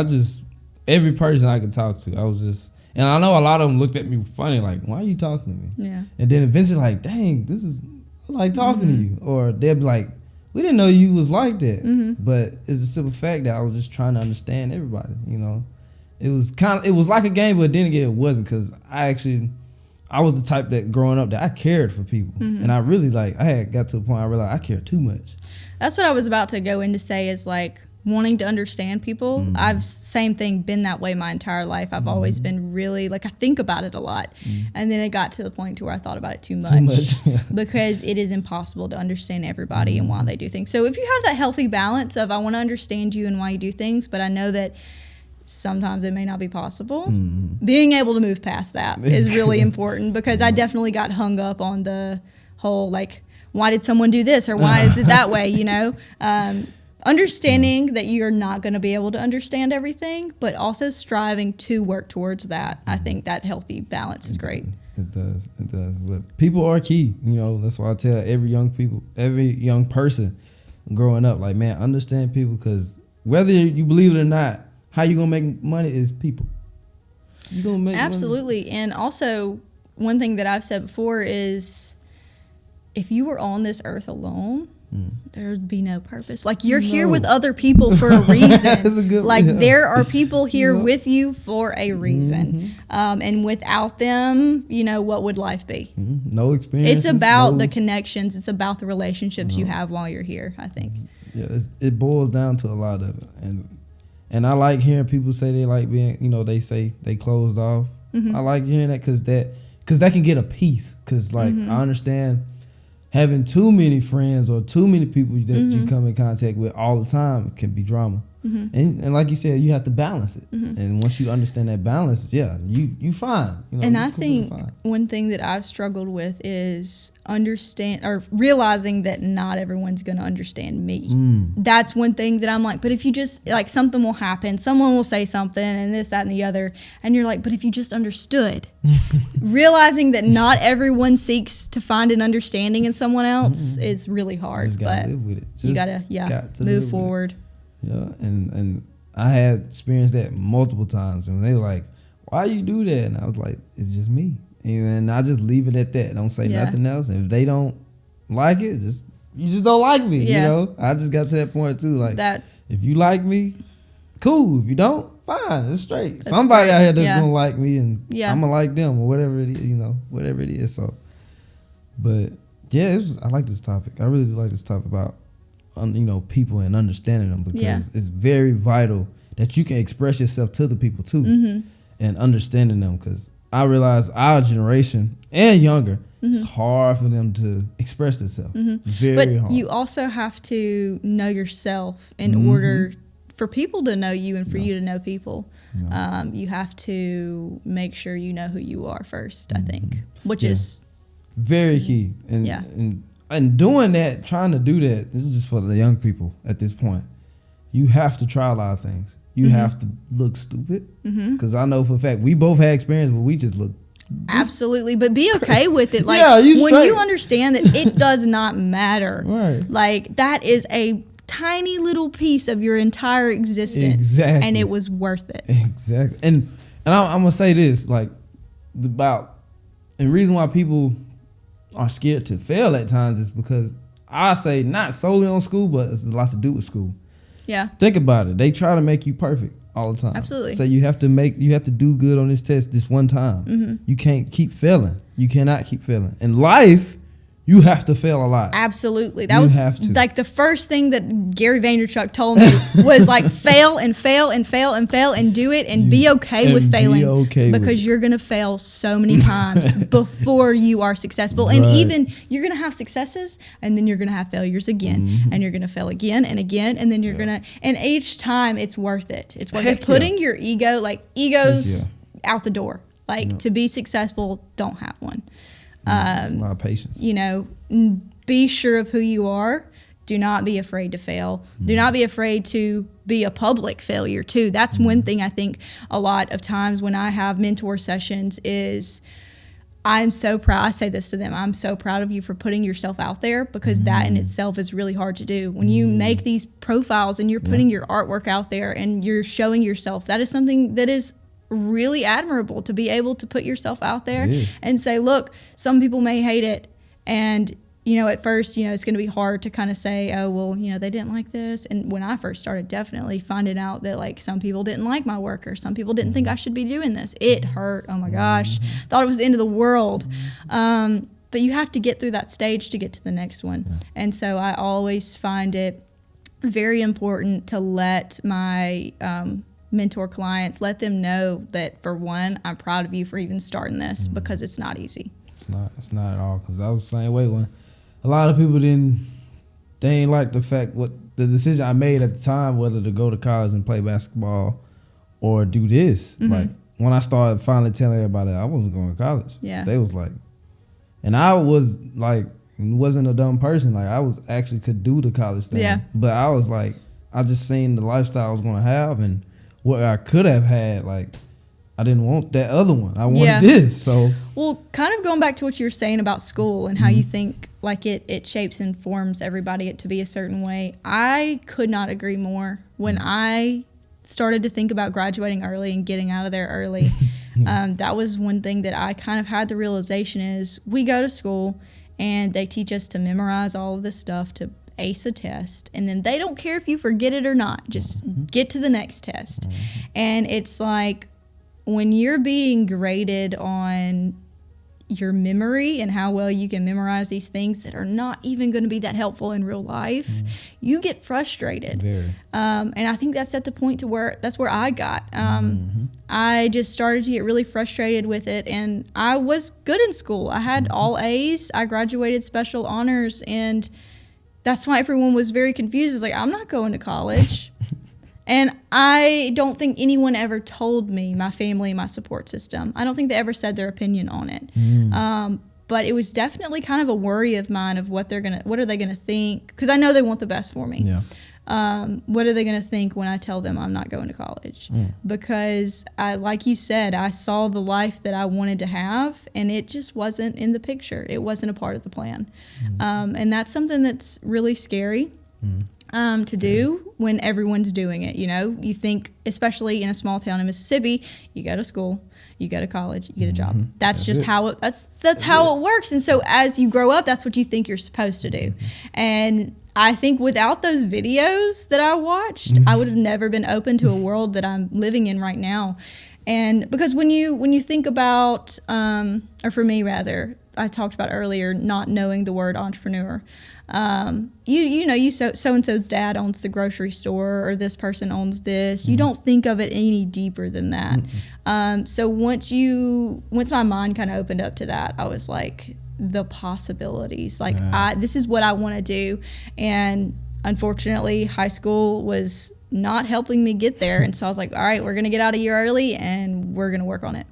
Every person I could talk to, and I know a lot of them looked at me funny, like, why are you talking to me? Yeah. And then eventually, like, dang, I like talking to you. Or they'll be like, we didn't know you was like that. But it's a simple fact that I was just trying to understand everybody. You know, it was like a game, but then again, it wasn't, because I was the type that growing up that I cared for people, and I really I had got to a point I realized I cared too much. That's what I was about to go in to say is like wanting to understand people. I've same thing, been that way my entire life. I've always been really I think about it a lot, and then it got to the point to where I thought about it too much. Because it is impossible to understand everybody and why they do things. So if you have that healthy balance of I want to understand you and why you do things, but I know that sometimes it may not be possible, being able to move past that is really important, because I definitely got hung up on the whole why did someone do this or why is it that way, you know? Understanding that you're not going to be able to understand everything, but also striving to work towards that. I think that healthy balance is great. It does. But people are key. You know, that's why I tell every young person growing up, like, man, understand people, because whether you believe it or not, how you going to make money is people. You going to make Absolutely. Money. And also, one thing that I've said before is if you were on this earth alone, there would be no purpose. Like, you're here with other people for a reason. That's a good one. There are people here with you for a reason. And without them, you know, what would life be? No experience. It's about the connections. It's about the relationships you have while you're here, I think. Yeah, it boils down to a lot of it. And I like hearing people say they like being, you know, they say they closed off. I like hearing that because that can get a piece. Because, I understand having too many friends or too many people that you come in contact with all the time can be drama. And like you said, you have to balance it. And once you understand that balance, you fine. You know, and I think one thing that I've struggled with is realizing that not everyone's going to understand me. That's one thing that I'm like, but if you just, something will happen, someone will say something and this, that, and the other, and you're like, but if you just understood. Realizing that not everyone seeks to find an understanding in someone else is really hard. You just gotta live with it. You gotta move forward. Yeah, and I had experienced that multiple times, and they were like, "Why you do that?" And I was like, "It's just me," and I just leave it at that. Don't say nothing else. And if they don't like it, you just don't like me. You know, I just got to that point too. Like that. If you like me, cool. If you don't, fine. It's straight. Somebody out here that's gonna like me, and I'm gonna like them, or whatever it is. You know, whatever it is. So, but I like this topic. I really do like this topic about people and understanding them, because it's very vital that you can express yourself to the people too, and understanding them, because I realize our generation and younger, it's hard for them to express themselves. Very hard. But you also have to know yourself in order for people to know you and for you to know people. You have to make sure you know who you are first, I think, which is very key. And doing that, trying to do that, this is just for the young people at this point. You have to try a lot of things. You have to look stupid. Because I know for a fact, we both had experience where we just look. Absolutely. But be okay with it. Like, when you understand that it does not matter. Right. Like, that is a tiny little piece of your entire existence. Exactly. And it was worth it. Exactly. And I'm going to say this, and the reason why people are scared to fail at times is because I say not solely on school, but it's a lot to do with school. Yeah. Think about it. They try to make you perfect all the time. Absolutely. So you have to do good on this test this one time. You can't keep failing. You cannot keep failing. In life, you have to fail a lot. Absolutely. That was like the first thing that Gary Vaynerchuk told me was like fail and fail and fail and fail and do it and be okay with failing because you're going to fail so many times before you are successful. And even you're going to have successes and then you're going to have failures again and you're going to fail again and again. And then you're going to, and each time it's worth it. It's worth it. Putting your ego, like egos out the door, like to be successful, don't have one. It's a lot of patience. You know, be sure of who you are. Do not be afraid to fail. Do not be afraid to be a public failure too. That's one thing I think a lot of times when I have mentor sessions is I'm so proud. I say this to them. I'm so proud of you for putting yourself out there because that in itself is really hard to do. When you make these profiles and you're putting your artwork out there and you're showing yourself, that is something that is really admirable to be able to put yourself out there and say, look, some people may hate it. And, you know, at first, you know, it's going to be hard to kind of say, oh, well, you know, they didn't like this. And when I first started, definitely finding out that like some people didn't like my work or some people didn't think I should be doing this. It hurt. Oh my gosh. Thought it was the end of the world. But you have to get through that stage to get to the next one. And so I always find it very important to let my, mentor clients, let them know that for one, I'm proud of you for even starting this because it's not easy. It's not at all, because I was the same way when a lot of people they ain't like the decision I made at the time, whether to go to college and play basketball or do this. Like when I started finally telling everybody I wasn't going to college, they was like, and I was like, wasn't a dumb person. Like I was actually could do the college thing, but I was like, I just seen the lifestyle I was going to have and what I could have had. Like I didn't want that other one. I wanted this. So, well, kind of going back to what you were saying about school and how you think like it shapes and forms everybody to be a certain way. I could not agree more. When I started to think about graduating early and getting out of there early, that was one thing that I kind of had the realization is we go to school and they teach us to memorize all of this stuff, to ace a test, and then they don't care if you forget it or not. Just get to the next test. And it's like when you're being graded on your memory and how well you can memorize these things that are not even going to be that helpful in real life, you get frustrated. And I think that's at the point to where that's where I got. I just started to get really frustrated with it, and I was good in school. I had all A's. I graduated special honors, and that's why everyone was very confused. It's like, I'm not going to college. And I don't think anyone ever told me, my family, my support system. I don't think they ever said their opinion on it. But it was definitely kind of a worry of mine of what are they gonna think? Because I know they want the best for me. What are they gonna think when I tell them I'm not going to college? Because like you said, I saw the life that I wanted to have, and it just wasn't in the picture. It wasn't a part of the plan. And that's something that's really scary to do when everyone's doing it. You know, you think, especially in a small town in Mississippi, you go to school, you go to college, you get a job. That's just how that's how it works. And so as you grow up, that's what you think you're supposed to do. And I think without those videos that I watched, I would have never been open to a world that I'm living in right now. And because when you think about, or for me rather, I talked about earlier, not knowing the word entrepreneur. You know, so-and-so's dad owns the grocery store, or this person owns this. You don't think of it any deeper than that. So once my mind kind of opened up to that, I was like, the possibilities, like this is what I want to do. And unfortunately, high school was not helping me get there. And so I was like, all right, we're going to get out a year early and we're going to work on it.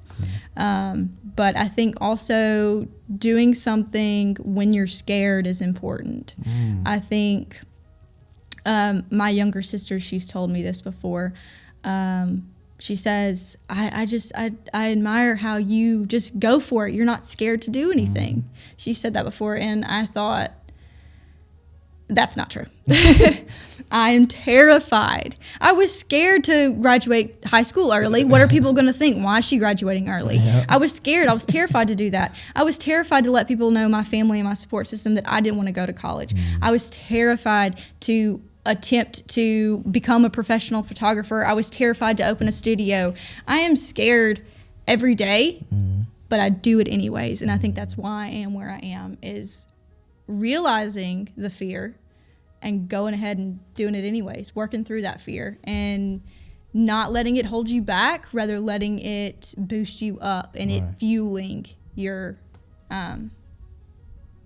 But I think also doing something when you're scared is important. I think my younger sister, she's told me this before. She says, I admire how you just go for it. You're not scared to do anything. She said that before, and I thought, that's not true. I am terrified. I was scared to graduate high school early. What are people going to think? Why is she graduating early? I was scared. I was terrified to do that. I was terrified to let people know, my family and my support system, that I didn't want to go to college. I was terrified to attempt to become a professional photographer. I was terrified to open a studio. I am scared every day, but I do it anyways. And I think that's why I am where I am, is realizing the fear and going ahead and doing it anyways, working through that fear and not letting it hold you back, rather letting it boost you up and it fueling your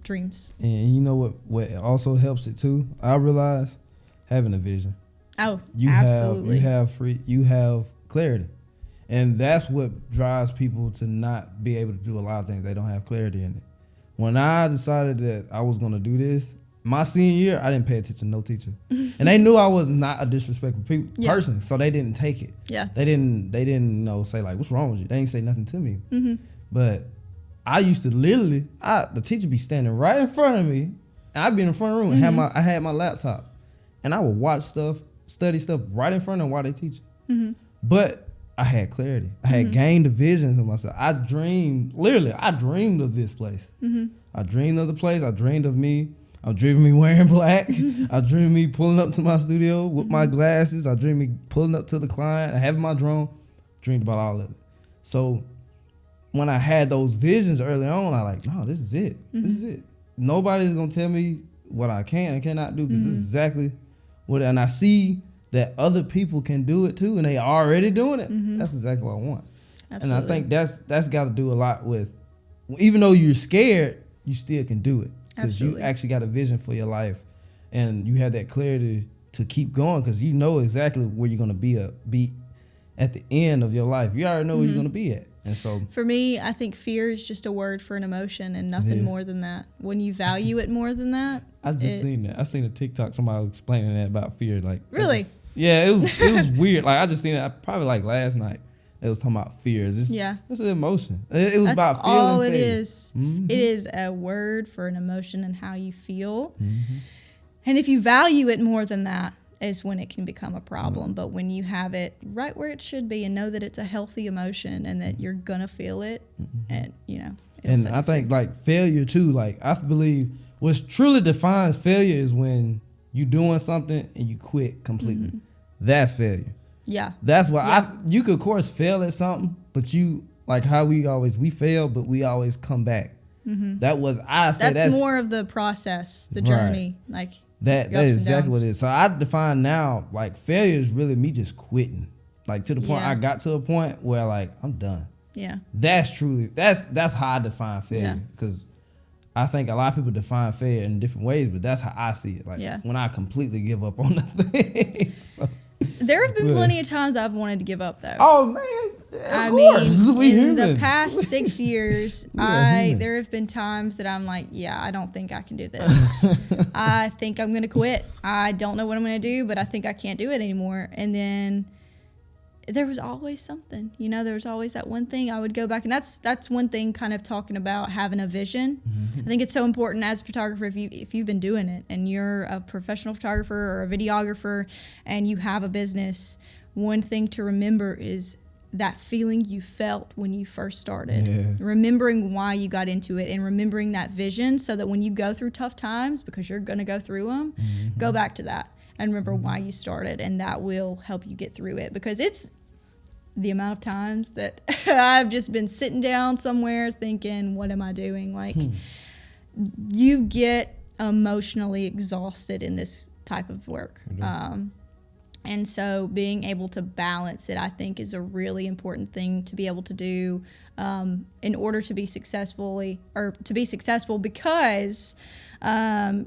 dreams. And you know what also helps it too? I realize having a vision. Oh, absolutely. You have clarity. And that's what drives people to not be able to do a lot of things. They don't have clarity in it. When I decided that I was going to do this, my senior year, I didn't pay attention to no teacher. And they knew I was not a disrespectful person, so they didn't take it. Yeah. They didn't say like, what's wrong with you? They didn't say nothing to me. Mm-hmm. But I used to literally, the teacher be standing right in front of me, and I'd be in the front room and I had my laptop. And I would watch stuff, study stuff right in front of them while they teach. Mm-hmm. But I had clarity. I had gained a vision for myself. I dreamed of this place. Mm-hmm. I dreamed of the place. I dreamed of me. I dreamed of me wearing black. I dreamed of me pulling up to my studio with my glasses. I dreamed of me pulling up to the client, having my drone. Dreamed about all of it. So when I had those visions early on, I like, no, this is it. This is it. Nobody's going to tell me what I can and cannot do, because this is exactly what, and I see that other people can do it too, and they already doing it. That's exactly what I want. Absolutely. And I think that's got to do a lot with, even though you're scared, you still can do it. Because you actually got a vision for your life, and you have that clarity to keep going, because you know exactly where you're going to be at the end of your life. You already know where you're going to be at. And so for me, I think fear is just a word for an emotion and nothing more than that. When you value it more than that. I just seen that. I seen a TikTok, somebody was explaining that about fear. Like, really? It was weird. Like, I just seen it probably like last night. It was talking about fears. It's an emotion. It was about feeling all it fear. is. It is a word for an emotion and how you feel. And if you value it more than that is when it can become a problem. But when you have it right where it should be and know that it's a healthy emotion and that you're going to feel it, and, you know. And I think, like, failure, too, like, I believe what truly defines failure is when you're doing something and you quit completely. That's failure. Yeah. That's why you could, of course, fail at something, but you, like how we fail, but we always come back. That's more of the process, the journey. Like, that is exactly what it is. So I define now, like, failure is really me just quitting. Like, to the point, I got to a point where, like, I'm done. Yeah. That's how I define failure. Because I think a lot of people define failure in different ways, but that's how I see it. Like, when I completely give up on the thing. So. There have been plenty of times I've wanted to give up, though. Oh, man. I mean, in the past 6 years, there have been times that I'm like, I don't think I can do this. I think I'm going to quit. I don't know what I'm going to do, but I think I can't do it anymore. And then there was always something, there was always that one thing I would go back. And that's one thing, kind of talking about having a vision. I think it's so important as a photographer, if you've been doing it and you're a professional photographer or a videographer and you have a business, one thing to remember is that feeling you felt when you first started, remembering why you got into it and remembering that vision, so that when you go through tough times, because you're going to go through them, go back to that and remember why you started, and that will help you get through it. Because it's the amount of times that I've just been sitting down somewhere thinking, what am I doing? Like, you get emotionally exhausted in this type of work. And so being able to balance it, I think, is a really important thing to be able to do in order to be successful, because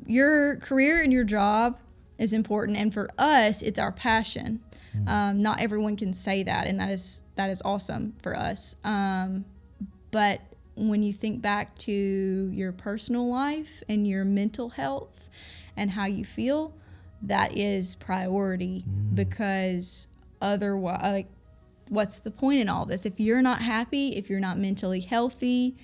your career and your job is important. And for us, it's our passion. Not everyone can say that, and that is awesome for us. But when you think back to your personal life and your mental health and how you feel, that is priority, because otherwise, like, what's the point in all this? If you're not happy, if you're not mentally healthy,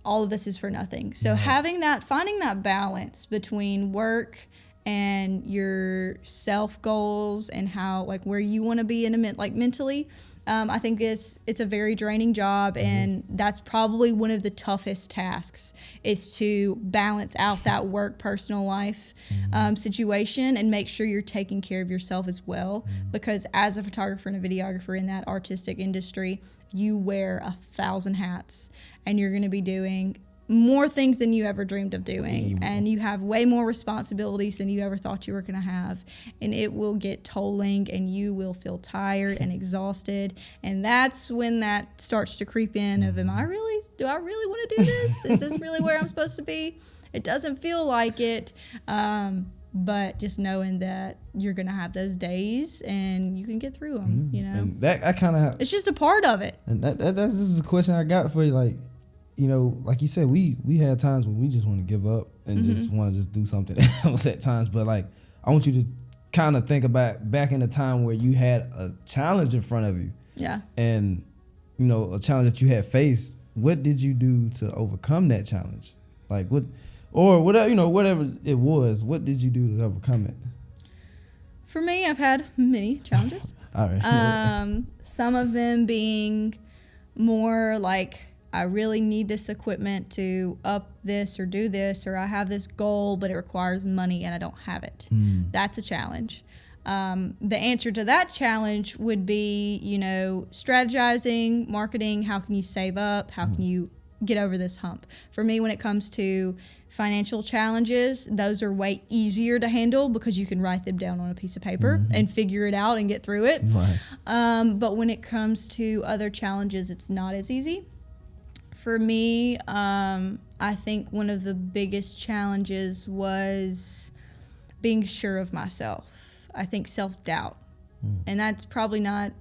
all of this is for nothing. So finding that balance between work and your self goals and how, like, where you want to be mentally, I think it's a very draining job, and that's probably one of the toughest tasks, is to balance out that work personal life situation and make sure you're taking care of yourself as well, because as a photographer and a videographer in that artistic industry, you wear 1,000 hats, and you're going to be doing more things than you ever dreamed of doing, and you have way more responsibilities than you ever thought you were going to have, and it will get tolling, and you will feel tired and exhausted, and that's when that starts to creep in of, do I really want to do this? Is this really where I'm supposed to be? It doesn't feel like it, but just knowing that you're going to have those days and you can get through them, you know. And that I kind of, it's just a part of it. And that's just a question I got for you, like, you know, like you said, we had times when we just want to give up and just want to just do something else at times. But like, I want you to kind of think about back in the time where you had a challenge in front of you. Yeah. And, you know, a challenge that you had faced. What did you do to overcome that challenge? Like whatever, you know, whatever it was, what did you do to overcome it? For me, I've had many challenges. All right. Some of them being more like, I really need this equipment to up this or do this, or I have this goal, but it requires money and I don't have it. That's a challenge. The answer to that challenge would be, you know, strategizing, marketing. How can you save up? How can you get over this hump? For me, when it comes to financial challenges, those are way easier to handle because you can write them down on a piece of paper and figure it out and get through it. Right. But when it comes to other challenges, it's not as easy. For me, I think one of the biggest challenges was being sure of myself. I think self-doubt. And that's probably not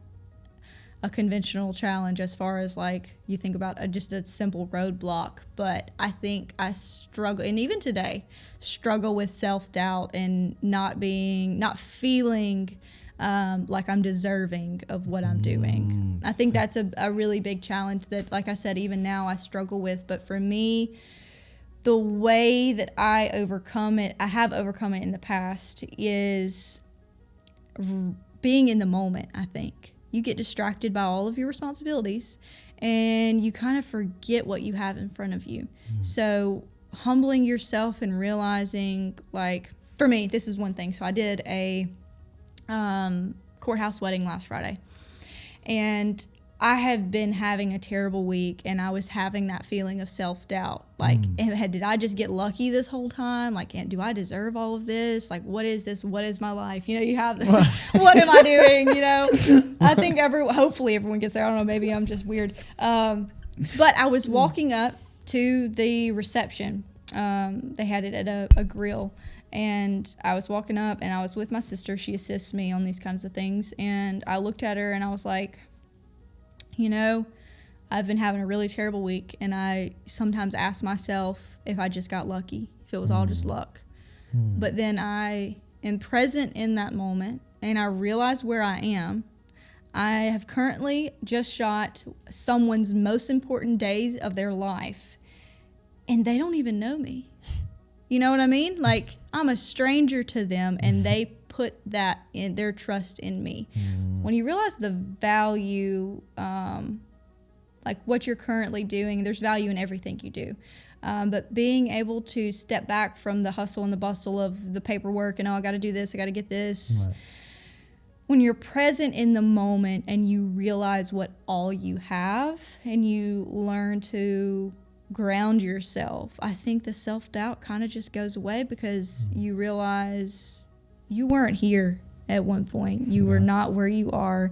a conventional challenge as far as like you think about just a simple roadblock. But I think I struggle, and even today, struggle with self-doubt and not feeling like I'm deserving of what I'm doing. I think that's a really big challenge that, like I said, even now I struggle with. But for me, the way that I have overcome it in the past, is being in the moment, I think. You get distracted by all of your responsibilities and you kind of forget what you have in front of you. So humbling yourself and realizing, like, for me, this is one thing. So I did a courthouse wedding last Friday, and I have been having a terrible week, and I was having that feeling of self-doubt. Like, did I just get lucky this whole time? Like, do I deserve all of this? Like, what is this? What is my life? You know, you have, what am I doing? You know, I think hopefully everyone gets there. I don't know, maybe I'm just weird. But I was walking up to the reception. They had it at a grill. And I was walking up, and I was with my sister. She assists me on these kinds of things. And I looked at her, and I was like, you know, I've been having a really terrible week. And I sometimes ask myself if I just got lucky, if it was all just luck. But then I am present in that moment, and I realize where I am. I have currently just shot someone's most important days of their life, and they don't even know me. You know what I mean? Like, I'm a stranger to them, and they put that in their trust in me. When you realize the value, like what you're currently doing, there's value in everything you do. But being able to step back from the hustle and the bustle of the paperwork and, I got to do this, I got to get this. Right. When you're present in the moment and you realize what all you have, and you learn to ground yourself, I think the self-doubt kind of just goes away, because you realize you weren't here at one point. You were not where you are,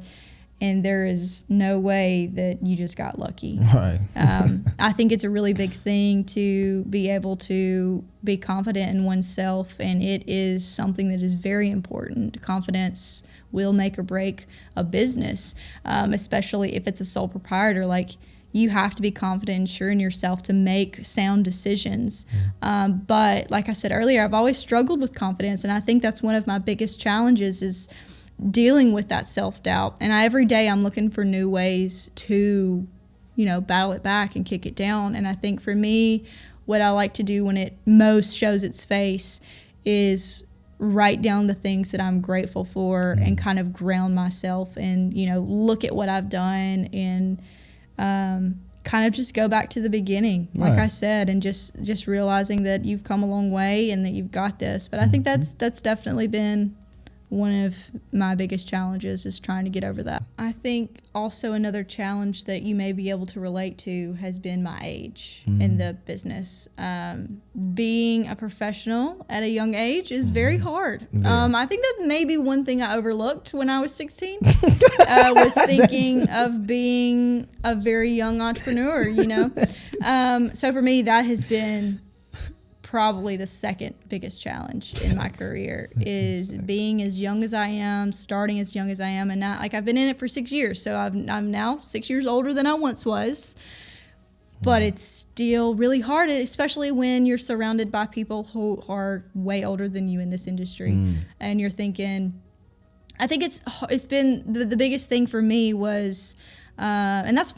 and there is no way that you just got lucky. Right. I think it's a really big thing to be able to be confident in oneself, and it is something that is very important. Confidence will make or break a business, especially if it's a sole proprietor. Like, you have to be confident and sure in yourself to make sound decisions. But like I said earlier, I've always struggled with confidence, and I think that's one of my biggest challenges, is dealing with that self-doubt. And every day I'm looking for new ways to, you know, battle it back and kick it down. And I think for me, what I like to do when it most shows its face is write down the things that I'm grateful for and kind of ground myself and, you know, look at what I've done and kind of just go back to the beginning, like I said, and just realizing that you've come a long way and that you've got this. But I think that's definitely been one of my biggest challenges is trying to get over that. I think also another challenge that you may be able to relate to has been my age in the business. Being a professional at a young age is very hard. I think that's maybe one thing I overlooked when I was 16. Was thinking of being a very young entrepreneur, you know. So for me, that has been probably the second biggest challenge in my career is being as young as I am, starting as young as I am, and not like I've been in it for 6 years, so I'm now 6 years older than I once was. But it's still really hard, especially when you're surrounded by people who are way older than you in this industry, and you're thinking. I think it's been the biggest thing for me was, and that's.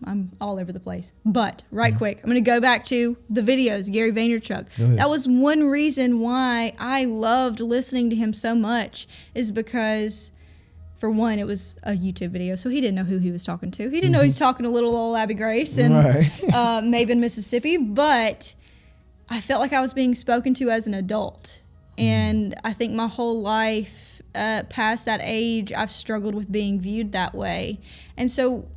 I'm all over the place. But quick, I'm going to go back to the videos, Gary Vaynerchuk. That was one reason why I loved listening to him so much is because, for one, it was a YouTube video, so he didn't know who he was talking to. He didn't know he was talking to little old Abby Grace and Maven, Mississippi, but I felt like I was being spoken to as an adult. And I think my whole life, past that age, I've struggled with being viewed that way. And so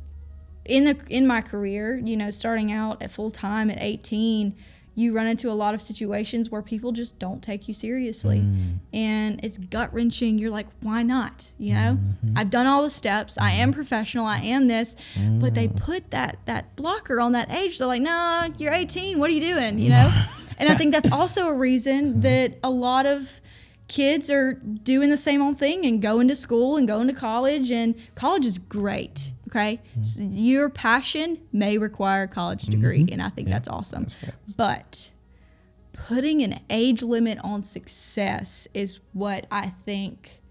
in my career, you know, starting out at full time at 18, you run into a lot of situations where people just don't take you seriously. And it's gut wrenching. You're like, why not? You know, I've done all the steps. I am professional. I am this. But they put that blocker on that age. They're like, no, you're 18. What are you doing? You know? And I think that's also a reason that a lot of kids are doing the same old thing and going to school and going to college, and college is great, okay? So your passion may require a college degree, and I think that's awesome. But putting an age limit on success is what I think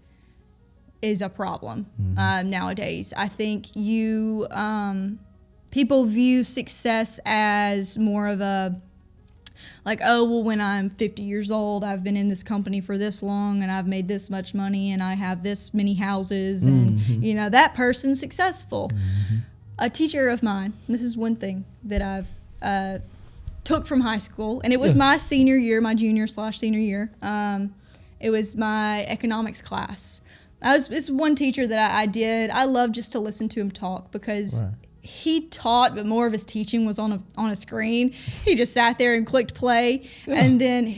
is a problem nowadays. I think people view success as more of a like, oh, well, when I'm 50 years old, I've been in this company for this long and I've made this much money and I have this many houses and, you know, that person's successful. A teacher of mine, this is one thing that I've took from high school, and it was my senior year, my junior/senior year. It was my economics class. It's one teacher that I loved just to listen to him talk because he taught, but more of his teaching was on a screen. He just sat there and clicked play, and then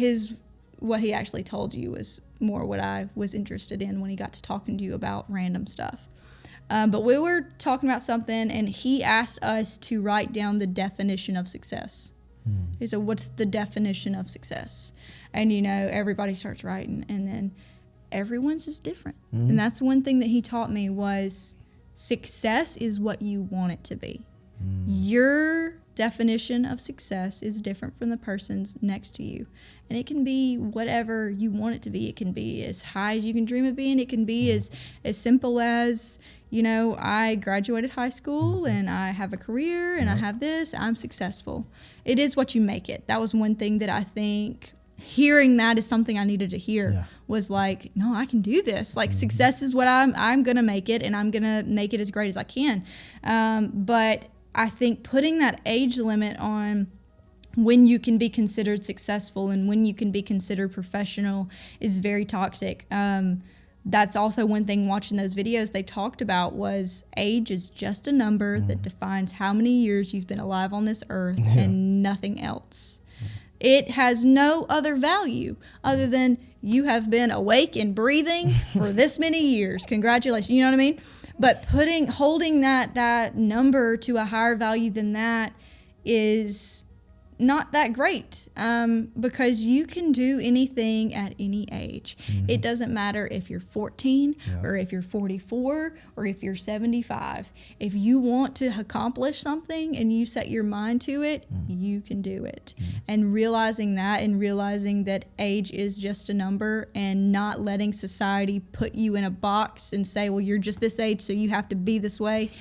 what he actually told you was more what I was interested in when he got to talking to you about random stuff. But we were talking about something, and he asked us to write down the definition of success. He said, what's the definition of success? And, you know, everybody starts writing, and then everyone's is different. And that's one thing that he taught me was success is what you want it to be. Your definition of success is different from the person's next to you. And it can be whatever you want it to be. It can be as high as you can dream of being. It can be as simple as, you know, I graduated high school and I have a career and I have this, I'm successful. It is what you make it. That was one thing that I think hearing that is something I needed to hear was like, no, I can do this. Like success is what I'm going to make it, and I'm going to make it as great as I can. But I think putting that age limit on when you can be considered successful and when you can be considered professional is very toxic. That's also one thing watching those videos they talked about was age is just a number that defines how many years you've been alive on this earth and nothing else. It has no other value other than you have been awake and breathing for this many years. Congratulations. You know what I mean? But holding that number to a higher value than that is not that great because you can do anything at any age. It doesn't matter if you're 14 or if you're 44 or if you're 75. If you want to accomplish something and you set your mind to it, you can do it. And realizing that and realizing that age is just a number and not letting society put you in a box and say, well, you're just this age, so you have to be this way.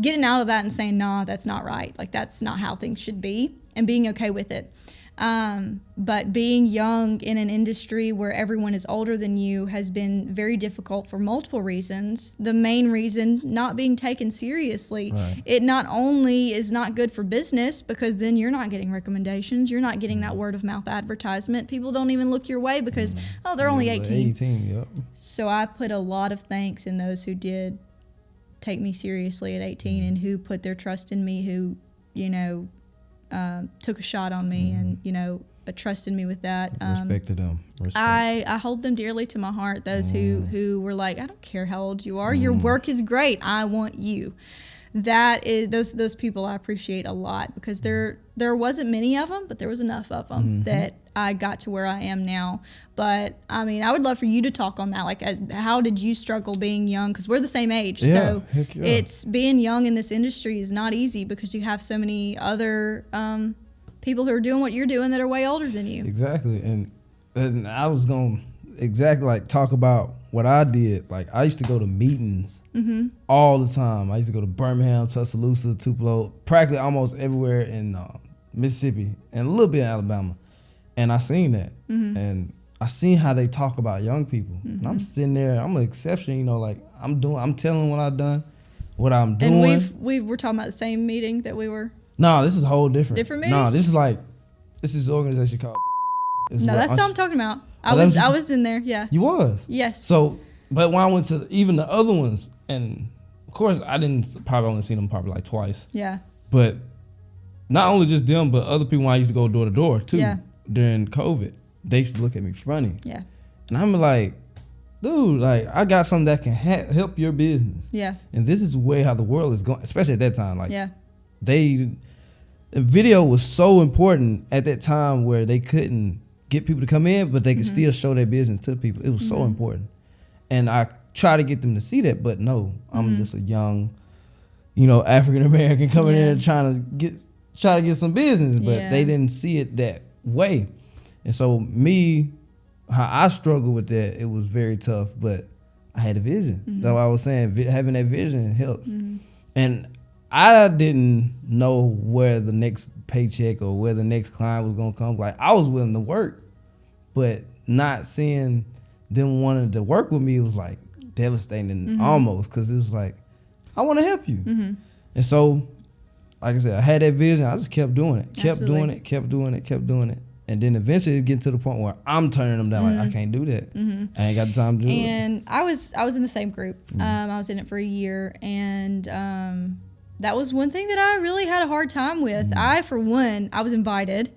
Getting out of that and saying, nah, that's not right. Like, that's not how things should be. And being okay with it. But being young in an industry where everyone is older than you has been very difficult for multiple reasons. The main reason, not being taken seriously. Right. It not only is not good for business, because then you're not getting recommendations, you're not getting that word of mouth advertisement. People don't even look your way because, oh, they're only 18. 18, yep. So I put a lot of thanks in those who did take me seriously at 18 and who put their trust in me, who, took a shot on me and, trusted me with that. Respect to them. Respect. I hold them dearly to my heart, those who were like, I don't care how old you are, your work is great, I want you. That is those people I appreciate a lot, because there wasn't many of them, but there was enough of them that I got to where I am now. But I mean, I would love for you to talk on that. Like, how did you struggle being young? Because we're the same age, so it's being young in this industry is not easy, because you have so many other people who are doing what you're doing that are way older than you. Exactly, and I was gonna talk about what I did. Like, I used to go to meetings all the time. I used to go to Birmingham, Tuscaloosa, Tupelo, practically almost everywhere in Mississippi and a little bit in Alabama. And I seen that, and I seen how they talk about young people. And I'm sitting there, I'm an exception, I'm telling what I've done, what I'm doing. And we were talking about the same meeting that we were. No, this is a whole different meeting. No, this is an organization called. No, that's what I'm talking about. I was in there. Yeah. You was. Yes. So, but when I went to even the other ones, and of course I didn't probably only seen them probably like twice. Yeah. But not only just them, but other people I used to go door to door too. Yeah. During COVID, they used to look at me funny. Yeah. And I'm like, dude, I got something that can help your business. Yeah. And this is way how the world is going, especially at that time. Yeah. Video was so important at that time, where they couldn't get people to come in, but they could still show their business to people. It was so important. And I try to get them to see that, but no, I'm just a young, African American coming in and try to get some business, but they didn't see it that way. And so how I struggled with that, it was very tough, but I had a vision. That's what I was saying, having that vision helps. And I didn't know where the next paycheck or where the next client was going to come. Like, I was willing to work, but not seeing them wanting to work with me was like devastating almost, because it was like, I want to help you. And so, like I said, I had that vision. I just kept doing it, kept doing it. And then eventually it get to the point where I'm turning them down. Like, I can't do that. I ain't got the time to do it. And I was in the same group. I was in it for a year, and that was one thing that I really had a hard time with. I was invited.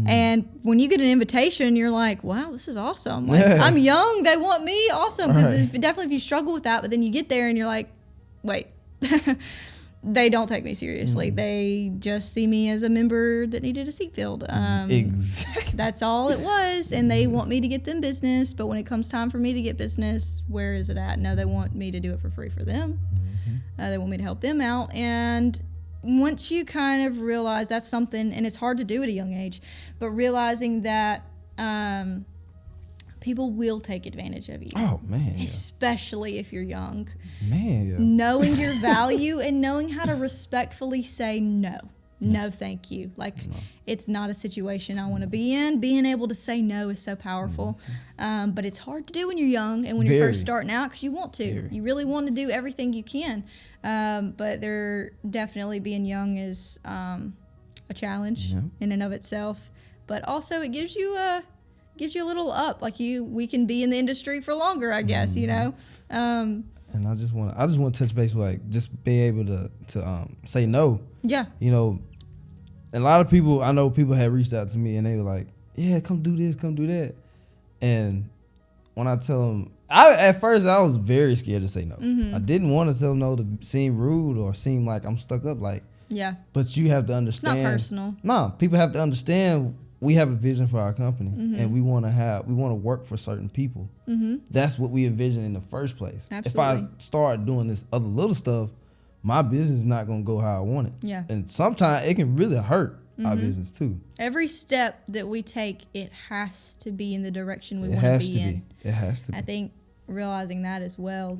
And when you get an invitation, you're like, wow, this is awesome. Like, I'm young. They want me. Awesome. Because definitely if you struggle with that, but then you get there and you're like, wait, they don't take me seriously. They just see me as a member that needed a seat filled. Exactly. That's all it was. And they want me to get them business. But when it comes time for me to get business, where is it at? No, they want me to do it for free for them. They want me to help them out. And once you kind of realize that's something, and it's hard to do at a young age, but realizing that people will take advantage of you. Oh, man. Especially if you're young. Man, yeah. Knowing your value and knowing how to respectfully say no. No, thank you. It's not a situation I want to be in. Being able to say no is so powerful. But it's hard to do when you're young and when you're first starting out, because you want to. You really want to do everything you can. But definitely being young is a challenge in and of itself. But also it gives you a little up. We can be in the industry for longer, I guess, And I just want to touch base with just be able to say no. Yeah. A lot of people, I know people had reached out to me and they were like, yeah, come do this, come do that. And when I tell them, at first I was very scared to say no. I didn't want to tell them no to seem rude or seem like I'm stuck up. Yeah. But you have to understand. It's not personal. No, people have to understand we have a vision for our company and we want to work for certain people. That's what we envision in the first place. Absolutely. If I start doing this other little stuff, my business is not going to go how I want it. Yeah. And sometimes it can really hurt our business too. Every step that we take, it has to be in the direction we want to be in. It has to be. I think realizing that as well,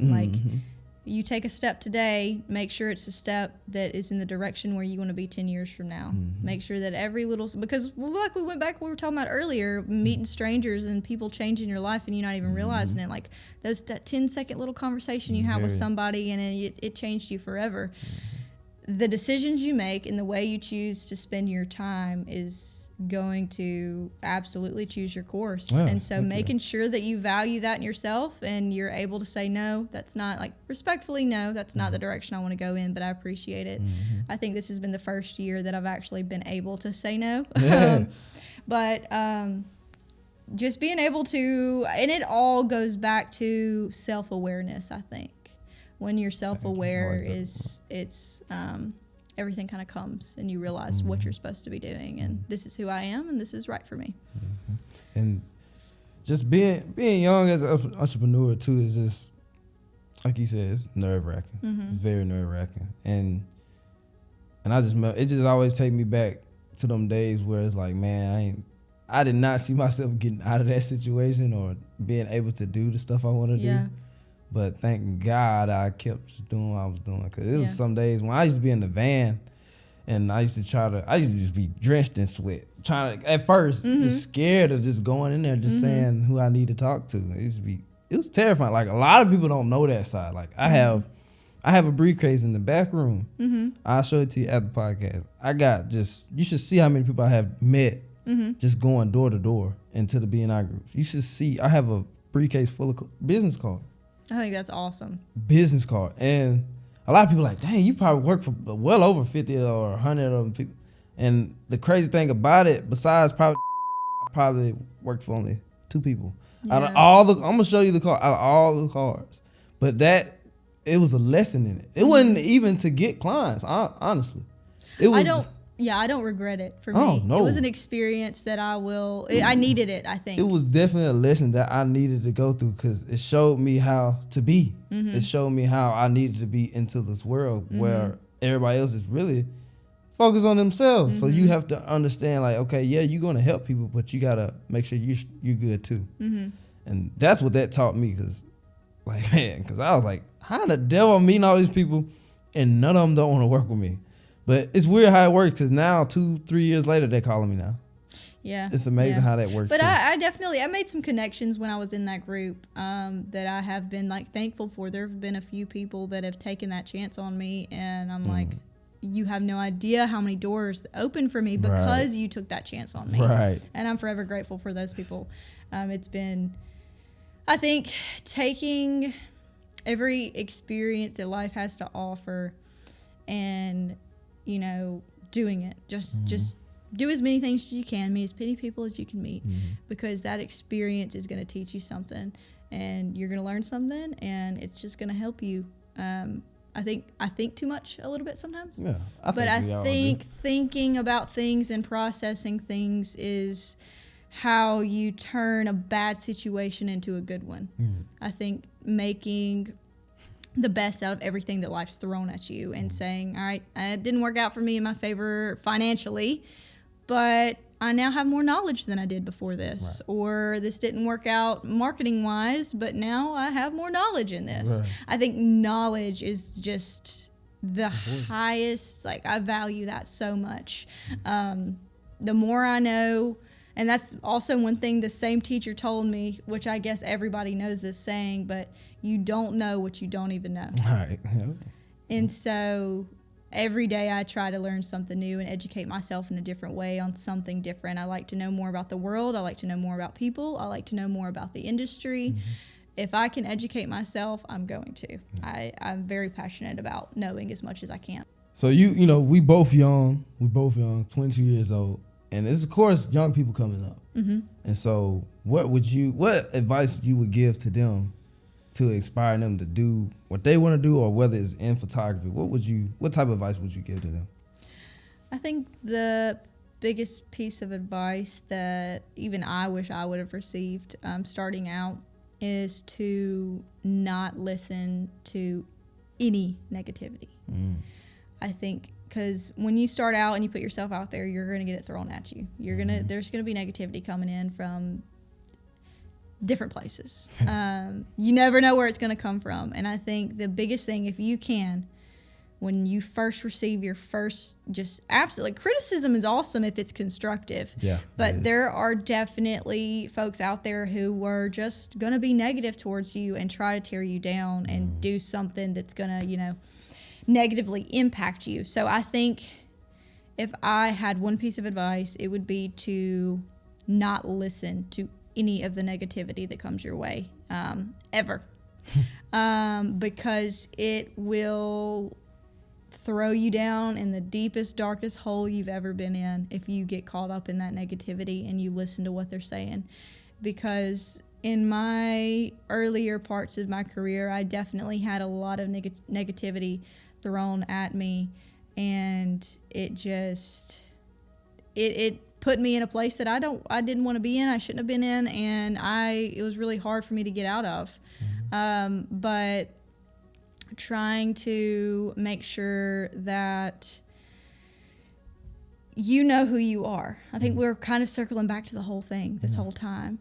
you take a step today, make sure it's a step that is in the direction where you want to be 10 years from now. Make sure that every little, because like we went back, we were talking about earlier, meeting strangers and people changing your life and you not even realizing it. Like that 10-second little conversation you have with somebody and it changed you forever. The decisions you make and the way you choose to spend your time is going to absolutely choose your course. Yeah, and so making sure that you value that in yourself and you're able to say, no, that's not, like, respectfully, no, that's not the direction I want to go in, but I appreciate it. I think this has been the first year that I've actually been able to say no. But just being able to, and it all goes back to self-awareness, I think. When you're self-aware, everything kind of comes and you realize what you're supposed to be doing, and this is who I am and this is right for me. And just being young as an entrepreneur too is just, like you said, it's nerve-wracking. It's very nerve-wracking. And it just always take me back to them days where it's like, man, I did not see myself getting out of that situation or being able to do the stuff I want to do. But thank God I kept just doing what I was doing. Because it was some days when I used to be in the van and I used to just be drenched in sweat. At first, just scared of just going in there, just saying who I need to talk to. It was terrifying. Like, a lot of people don't know that side. Like, I have a briefcase in the back room. I'll show it to you at the podcast. You should see how many people I have met just going door to door into the B&I groups. You should see, I have a briefcase full of business cards. I think that's awesome. Business card. And a lot of people are like, dang, you probably work for well over 50 or 100 of them people. And the crazy thing about it, besides I probably worked for only 2 people. Out of all I'm going to show you the card, out of all the cards. But it was a lesson in it. It wasn't even to get clients, honestly. It was. I don't regret it for me. Oh, no. It was an experience that I needed it, I think. It was definitely a lesson that I needed to go through because it showed me how to be. It showed me how I needed to be into this world where everybody else is really focused on themselves. So you have to understand, like, okay, yeah, you're going to help people, but you got to make sure you're good too. And that's what that taught me because I was like, how the devil I'm meeting all these people and none of them don't want to work with me? But it's weird how it works because now 2-3 years later they're calling me now. Yeah, it's amazing how that works. But I made some connections when I was in that group that I have been like thankful for. There have been a few people that have taken that chance on me, and I'm like, you have no idea how many doors opened for me because you took that chance on me. Right. And I'm forever grateful for those people. It's been, I think, taking every experience that life has to offer and, doing it. Just do as many things as you can, meet as many people as you can meet, because that experience is going to teach you something, and you're going to learn something, and it's just going to help you. I think too much a little bit sometimes. Yeah, I think thinking about things and processing things is how you turn a bad situation into a good one. I think making the best out of everything that life's thrown at you and saying, all right, it didn't work out for me in my favor financially, but I now have more knowledge than I did before this. Right. Or this didn't work out marketing wise, but now I have more knowledge in this. Right. I think knowledge is just the highest, like, I value that so much. The more I know, and that's also one thing the same teacher told me, which I guess everybody knows this saying, but you don't know what you don't even know. Right. And so every day I try to learn something new and educate myself in a different way on something different. I like to know more about the world. I like to know more about people. I like to know more about the industry. If I can educate myself, I'm going to. I'm very passionate about knowing as much as I can. So we both young, 22 years old. And it's, of course, young people coming up. And so what advice you would give to them to inspire them to do what they want to do, or whether it's in photography? What type of advice would you give to them? I think the biggest piece of advice that even I wish I would have received starting out is to not listen to any negativity. I think, because when you start out and you put yourself out there, you're going to get it thrown at you. There's going to be negativity coming in from different places. You never know where it's going to come from. And I think the biggest thing, if you can, when you first receive your first, just absolutely, criticism is awesome if it's constructive. Yeah. But there are definitely folks out there who were just going to be negative towards you and try to tear you down and do something that's going to, you know, negatively impact you. So I think if I had one piece of advice, it would be to not listen to any of the negativity that comes your way, ever. Because it will throw you down in the deepest, darkest hole you've ever been in if you get caught up in that negativity and you listen to what they're saying. Because in my earlier parts of my career, I definitely had a lot of negativity thrown at me, and it just it put me in a place that I didn't want to be in. I shouldn't have been in, and it was really hard for me to get out of. But trying to make sure that you know who you are. I think we're kind of circling back to the whole thing this whole time,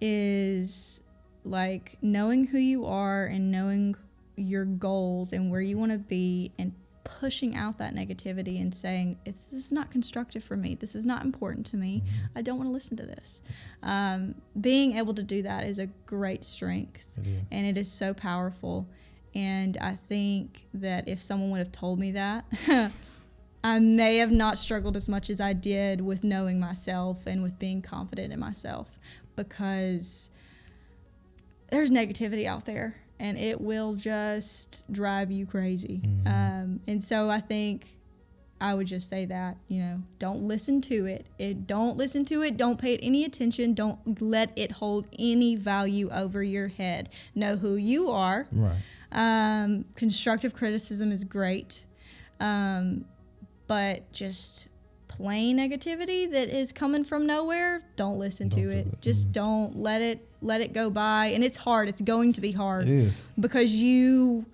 is like knowing who you are and knowing your goals and where you want to be, and pushing out that negativity and saying, this is not constructive for me. This is not important to me. I don't want to listen to this. Being able to do that is a great strength, and it is so powerful. And I think that if someone would have told me that, I may have not struggled as much as I did with knowing myself and with being confident in myself, because there's negativity out there and it will just drive you crazy. And so I think I would just say that, you know, don't listen to it. Don't listen to it. Don't pay it any attention. Don't let it hold any value over your head. Know who you are. Right. Constructive criticism is great, but just plain negativity that is coming from nowhere, don't listen to it. Just don't let it go by. And it's hard. It's going to be hard. It is. Because you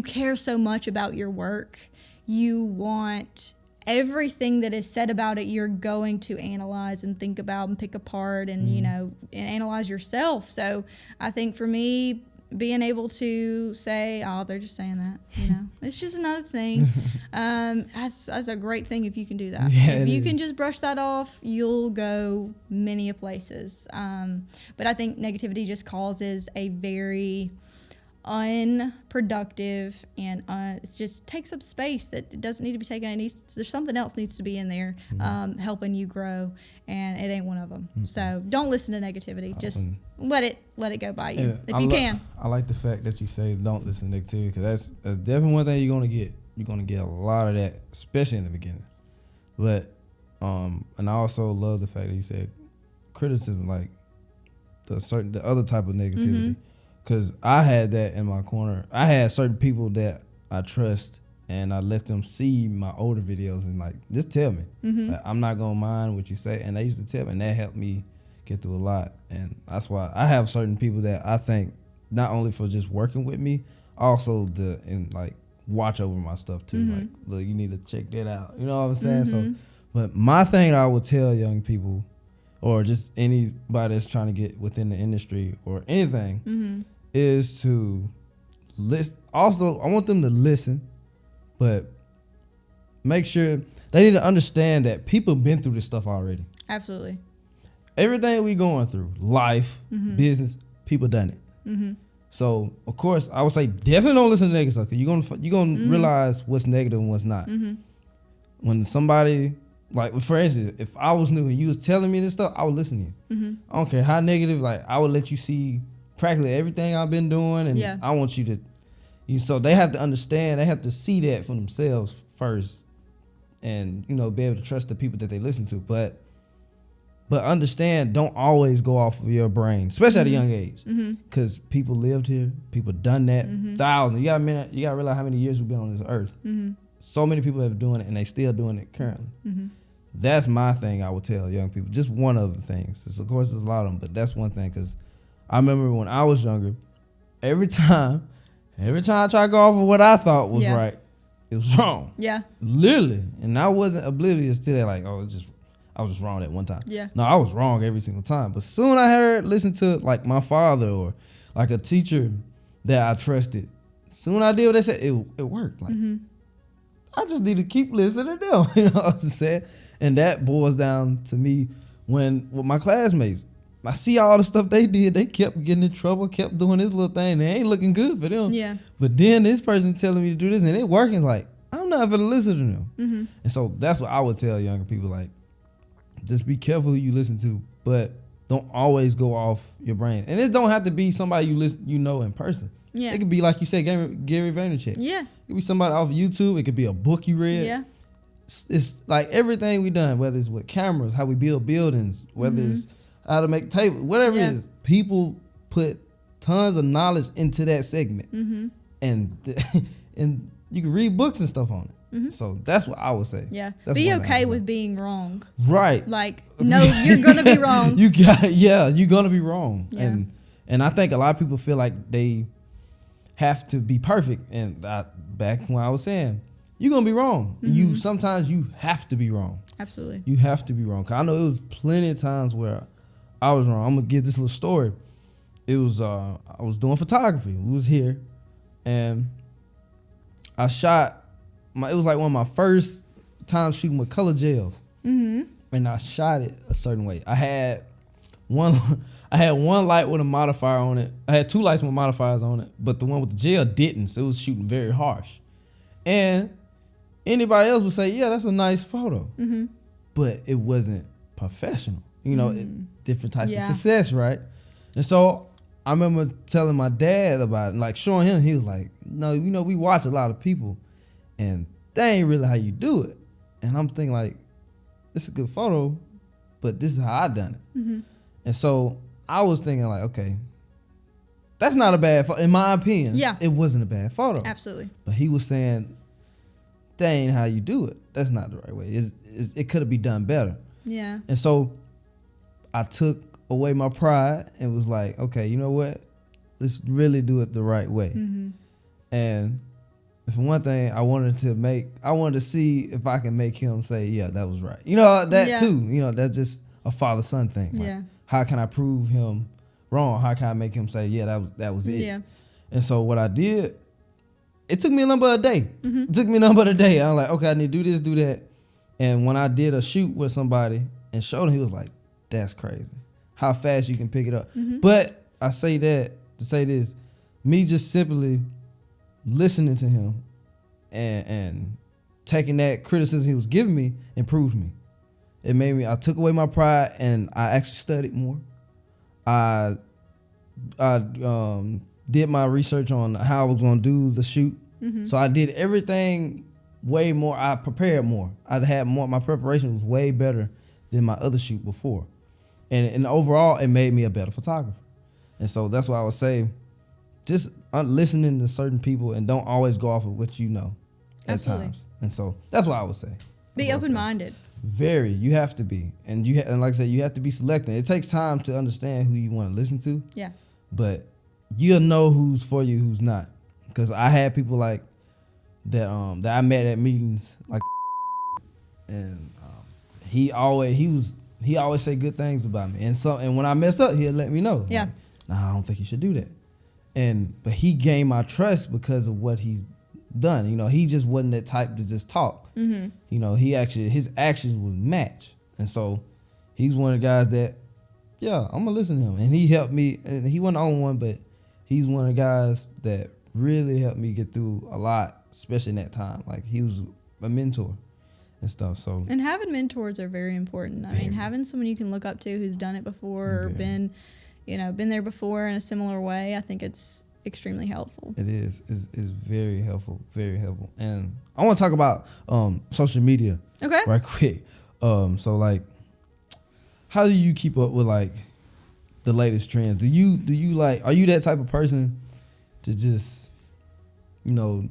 care so much about your work. You want everything that is said about it, you're going to analyze and think about and pick apart and, you know, and analyze yourself. So I think for me, being able to say, oh, they're just saying that, you know, it's just another thing. That's a great thing if you can do that. Yeah, if you can just brush that off, you'll go many places. But I think negativity just causes a very unproductive, and it just takes up space that it doesn't need to be taken. There's something else needs to be in there, helping you grow, and it ain't one of them. So don't listen to negativity. Just let it go by you if you can. I like the fact that you say don't listen to negativity, because that's definitely one thing you're gonna get. You're gonna get a lot of that, especially in the beginning. But and I also love the fact that you said criticism, like the other type of negativity. Because I had that in my corner. I had certain people that I trust, and I let them see my older videos and like, just tell me. Like, I'm not going to mind what you say. And they used to tell me, and that helped me get through a lot. And that's why I have certain people that I think, not only for just working with me, also like watch over my stuff too. Like, look, you need to check that out. You know what I'm saying? So, but my thing I would tell young people, or just anybody that's trying to get within the industry or anything, is to listen. Also, I want them to listen, but make sure they need to understand that people been through this stuff already. Absolutely. Everything we going through, life, business, people done it. So, of course, I would say definitely don't listen to negative stuff, because you're gonna realize what's negative and what's not. When somebody, like, for instance, if I was new and you was telling me this stuff, I would listen to you. I don't care how negative, like, I would let you see practically everything I've been doing, and I want you to, so they have to understand, they have to see that for themselves first, and, you know, be able to trust the people that they listen to. But understand, don't always go off of your brain, especially at a young age, because people lived here, people done that, thousands. You gotta realize how many years we've been on this earth. So many people have doing it, and they still doing it currently. That's my thing I would tell young people. Just one of the things. Of course, there's a lot of them, but that's one thing, because I remember when I was younger, every time I tried to go off of what I thought was right, it was wrong. Yeah. Literally. And I wasn't oblivious to that. Like, oh, it's just, I was just wrong that one time. Yeah. No, I was wrong every single time. But soon I listen to like my father or like a teacher that I trusted. Soon I did what they said, it worked. Like I just need to keep listening to them. You know what I'm saying? And that boils down to me with my classmates. I see all the stuff they did. They kept getting in trouble, kept doing this little thing. They ain't looking good for them. Yeah. But then this person telling me to do this and it working. Like, I'm not gonna listen to them. And so that's what I would tell younger people. Like, just be careful who you listen to, but don't always go off your brain. And it don't have to be somebody you know in person. Yeah. It could be like you said, Gary Vaynerchuk. Yeah. It could be somebody off YouTube. It could be a book you read. Yeah. It's like everything we done, whether it's with cameras, how we build buildings, whether it's how to make tables, whatever it is. People put tons of knowledge into that segment, and and you can read books and stuff on it. So that's what I would say. Yeah. That's Be one okay thing. with being wrong. Right. Like, no, you're gonna be wrong. You're gonna be wrong. Yeah. And I think a lot of people feel like they have to be perfect. And back when I was saying, you're gonna be wrong. Sometimes you have to be wrong. Absolutely. You have to be wrong. 'Cause I know it was plenty of times where I was wrong. I'm gonna give this little story. It was I was doing photography. We was here, and I shot. It was like one of my first times shooting with color gels, and I shot it a certain way. I had one light with a modifier on it. I had two lights with modifiers on it, but the one with the gel didn't. So it was shooting very harsh, and anybody else would say, "Yeah, that's a nice photo," but it wasn't professional. You know, different types of success, right? And so I remember telling my dad about it, and like showing him. He was like, "No, you know, we watch a lot of people, and that ain't really how you do it." And I'm thinking like, "It's a good photo, but this is how I done it." And so I was thinking like, okay, that's not a bad photo. In my opinion, it wasn't a bad photo. Absolutely. But he was saying, that ain't how you do it. That's not the right way. It could have been done better. Yeah. And so I took away my pride and was like, okay, you know what? Let's really do it the right way. And for one thing, I wanted to see if I can make him say, yeah, that was right. You know, that too. You know, that's just a father-son thing. Like, how can I prove him wrong? How can I make him say, yeah, that was it? Yeah. And so what I did, it took me a number of day. It took me a number of day. I was like, okay, I need to do this, do that. And when I did a shoot with somebody and showed him, he was like, that's crazy. How fast you can pick it up. But I say that to say this, me just simply listening to him and taking that criticism he was giving me improved me. It made me, I took away my pride and I actually studied more. I did my research on how I was going to do the shoot. So I did everything way more. I prepared more. I had more. My preparation was way better than my other shoot before. And overall, it made me a better photographer. And so that's why I would say, just listening to certain people and don't always go off of what you know at times. And so that's what I would say. Be open-minded. Very. You have to be. And and like I said, you have to be selecting. It takes time to understand who you want to listen to. Yeah. But you'll know who's for you, who's not. Because I had people like that I met at meetings like, and he always say good things about me. And when I mess up, he'll let me know. Yeah. Like, nah, I don't think you should do that. But he gained my trust because of what he done. You know, he just wasn't that type to just talk. You know, his actions would match. And so he's one of the guys that, yeah, I'm gonna listen to him. And he helped me, and he wasn't the only one, but he's one of the guys that really helped me get through a lot, especially in that time. Like, he was a mentor and stuff. So, and having mentors are very important. I mean, having someone you can look up to who's done it before or been there before in a similar way, I think it's extremely helpful. It is. It's very helpful, very helpful. And I want to talk about social media. Okay. Right quick. So like, how do you keep up with like the latest trends? Do you like, are you that type of person to just, to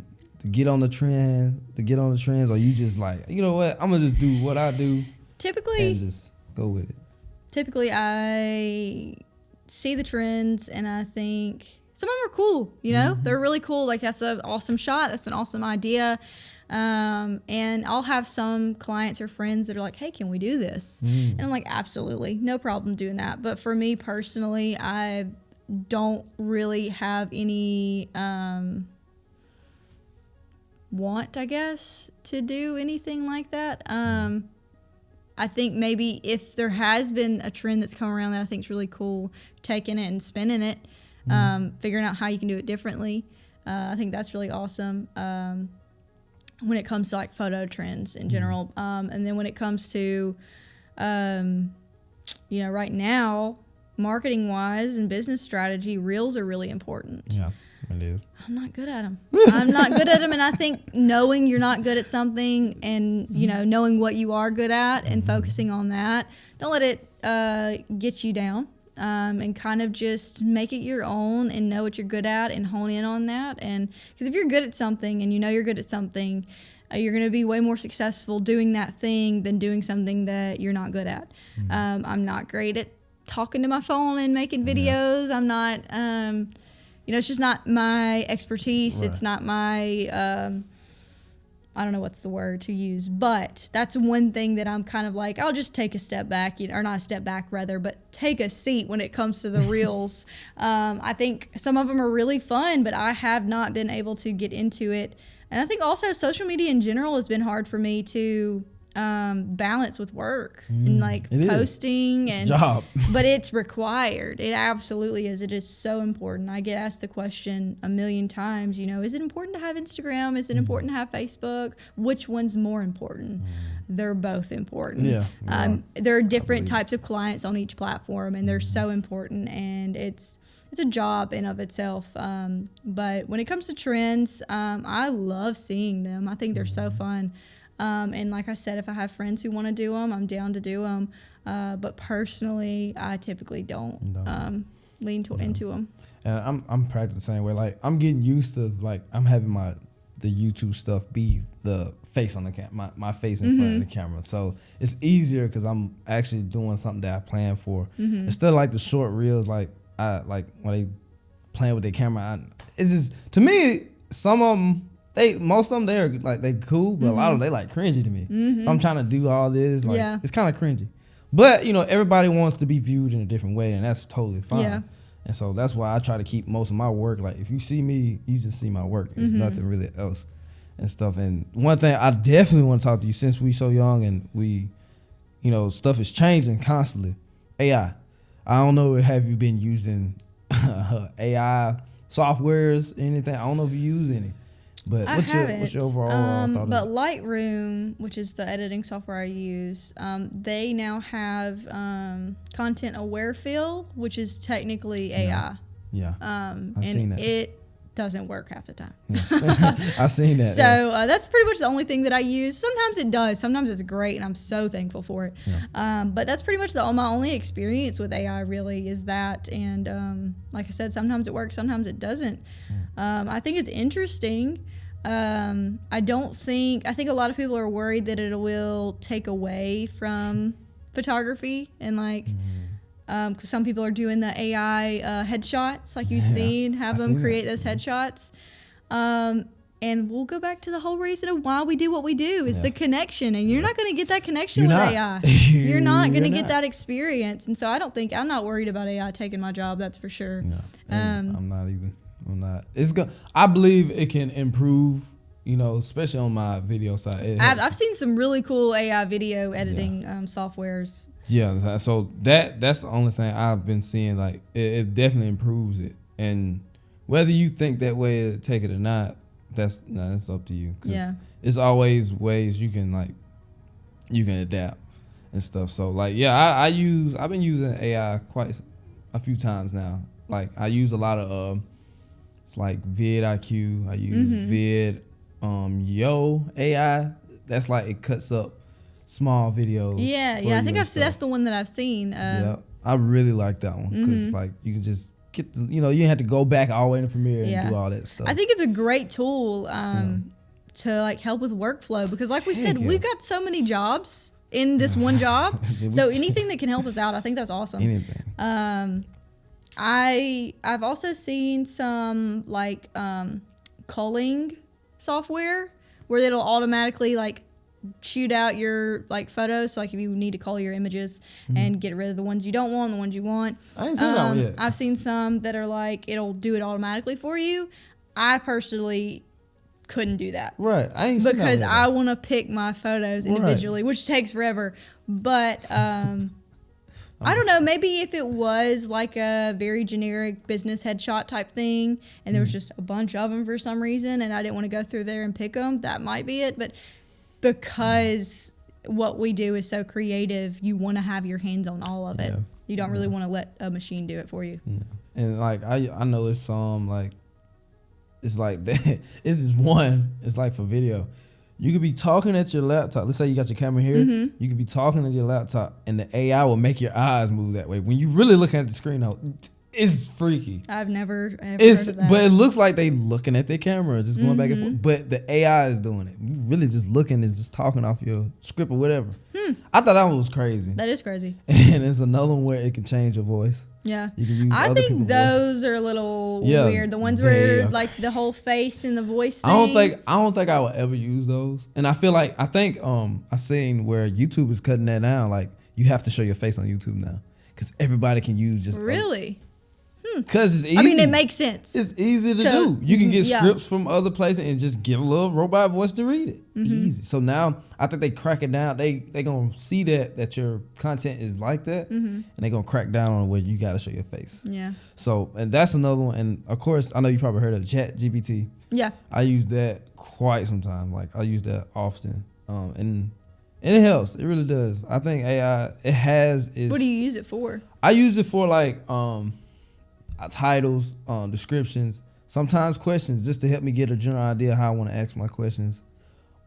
get on the trends, or you just like, you know what, I'm gonna just do what I do typically and just go with it? Typically I see the trends and I think some of them are cool, they're really cool. Like, that's an awesome shot. That's an awesome idea. And I'll have some clients or friends that are like, hey, can we do this? And I'm like, absolutely, no problem doing that. But for me personally, I don't really have any want, I guess, to do anything like that. I think maybe if there has been a trend that's come around that I think is really cool, taking it and spinning it, figuring out how you can do it differently. I think that's really awesome when it comes to like photo trends in general. And then when it comes to, right now, marketing wise and business strategy, reels are really important. Yeah, it is. I'm not good at them. And I think knowing you're not good at something and, knowing what you are good at and focusing on that, don't let it get you down, and kind of just make it your own and know what you're good at and hone in on that. And because if you're good at something and you're good at something, you're going to be way more successful doing that thing than doing something that you're not good at. I'm not great at talking to my phone and making videos. I'm not, it's just not my expertise. Right. It's not my, I don't know what's the word to use, but that's one thing that I'm kind of like, I'll just take a step back, or not a step back rather, but take a seat when it comes to the reels. I think some of them are really fun, but I have not been able to get into it. And I think also social media in general has been hard for me to balance with work and like posting and job. But it's required. It absolutely is. It is so important. I get asked the question a million times, is it important to have Instagram? Is it important to have Facebook? Which one's more important? They're both important. Yeah. There are different types of clients on each platform, and they're so important, and it's a job in of itself. But when it comes to trends, I love seeing them. I think they're so fun. And like I said, if I have friends who want to do them, I'm down to do them. But personally, I typically don't lean into them. And I'm practicing the same way. Like, I'm getting used to, like, I'm having the YouTube stuff be the face on the camera, my face in front of the camera. So it's easier because I'm actually doing something that I planned for. Instead of like the short reels, like when they playing with their camera, it's just, to me, some of them, most of them, they cool, but a lot of them, they like cringy to me. If I'm trying to do all this, like, it's kind of cringy. But, everybody wants to be viewed in a different way, and that's totally fine. Yeah. And so that's why I try to keep most of my work, like, if you see me, you just see my work. It's nothing really else and stuff. And one thing I definitely want to talk to you, since we so young and we, stuff is changing constantly. AI. I don't know, have you been using AI softwares, anything? I don't know if you use any. But what's your overall thought? But Lightroom, which is the editing software I use, they now have content aware fill, which is technically AI. Yeah. I've seen that. It doesn't work half the time. Yeah. I've seen that. So that's pretty much the only thing that I use. Sometimes it does. Sometimes it's great, and I'm so thankful for it. Yeah. But that's pretty much my only experience with AI really is that. And like I said, sometimes it works, sometimes it doesn't. I think it's interesting. I think a lot of people are worried that it will take away from photography and because some people are doing the AI headshots, like you've seen, have them create those headshots. And we'll go back to the whole reason of why we do what we do is the connection. And you're not going to get that connection with AI. You're not going to get that experience. And so I'm not worried about AI taking my job. That's for sure. No, I'm not either. I'm not. I believe it can improve, especially on my video side. I've seen some really cool AI video editing softwares. Yeah, so that's the only thing I've been seeing. Like, it definitely improves it. And whether you think that way to take it or not, that's up to you. Cause it's always ways you can adapt and stuff. So I've been using AI quite a few times now. Like, I use a lot of it's like vidIQ. I use Yo AI. That's like, it cuts up small videos. Yeah. I think that's the one that I've seen. I really like that one because you can just get you didn't have to go back all the way to Premiere and do all that stuff. I think it's a great tool to help with workflow because, like we said, we've got so many jobs in this one job. So anything that can help us out, I think that's awesome. Anything. I've also seen some culling software where it'll automatically like shoot out your like photos. So like if you need to call your images and get rid of the ones you don't want, the ones you want. I ain't seen that one yet. I've seen some that are like it'll do it automatically for you. I personally couldn't do that. Right. I ain't seen that Because one I want to pick my photos individually, which takes forever. But I don't know, maybe if it was like a very generic business headshot type thing and there was just a bunch of them for some reason and I didn't want to go through there and pick them, that might be it. But because what we do is so creative, you want to have your hands on all of it. Yeah. You don't really want to let a machine do it for you. Yeah. And like I know it's like it's like that. It's just one. It's like for video. You could be talking at your laptop. Let's say you got your camera here. You could be talking at your laptop, and the AI will make your eyes move that way. When you really looking at the screen, though, it's freaky. I've never heard of that. But it looks like they looking at their camera, just going back and forth. But the AI is doing it. You really just looking and just talking off your script or whatever. I thought that one was crazy. That is crazy. And there's another one where it can change your voice. Yeah. You can use I other think people's those are a little weird. The ones where like the whole face and the voice thing. I don't think I would ever use those. And I think I seen where YouTube is cutting that down. Like you have to show your face on YouTube now because everybody can use just really. Because it's easy. I mean, it makes sense. It's easy to do. You can get scripts from other places and just get a little robot voice to read it. Easy. So now I think they crack it down. They gonna see that your content is like that, and they gonna crack down on where you gotta show your face. Yeah. So and that's another one. And of course, I know you probably heard of ChatGPT. Yeah. I use that quite some time. Like I use that often, and it helps. It really does. I think AI What do you use it for? I use it for like titles, descriptions, sometimes questions, just to help me get a general idea of how I want to ask my questions,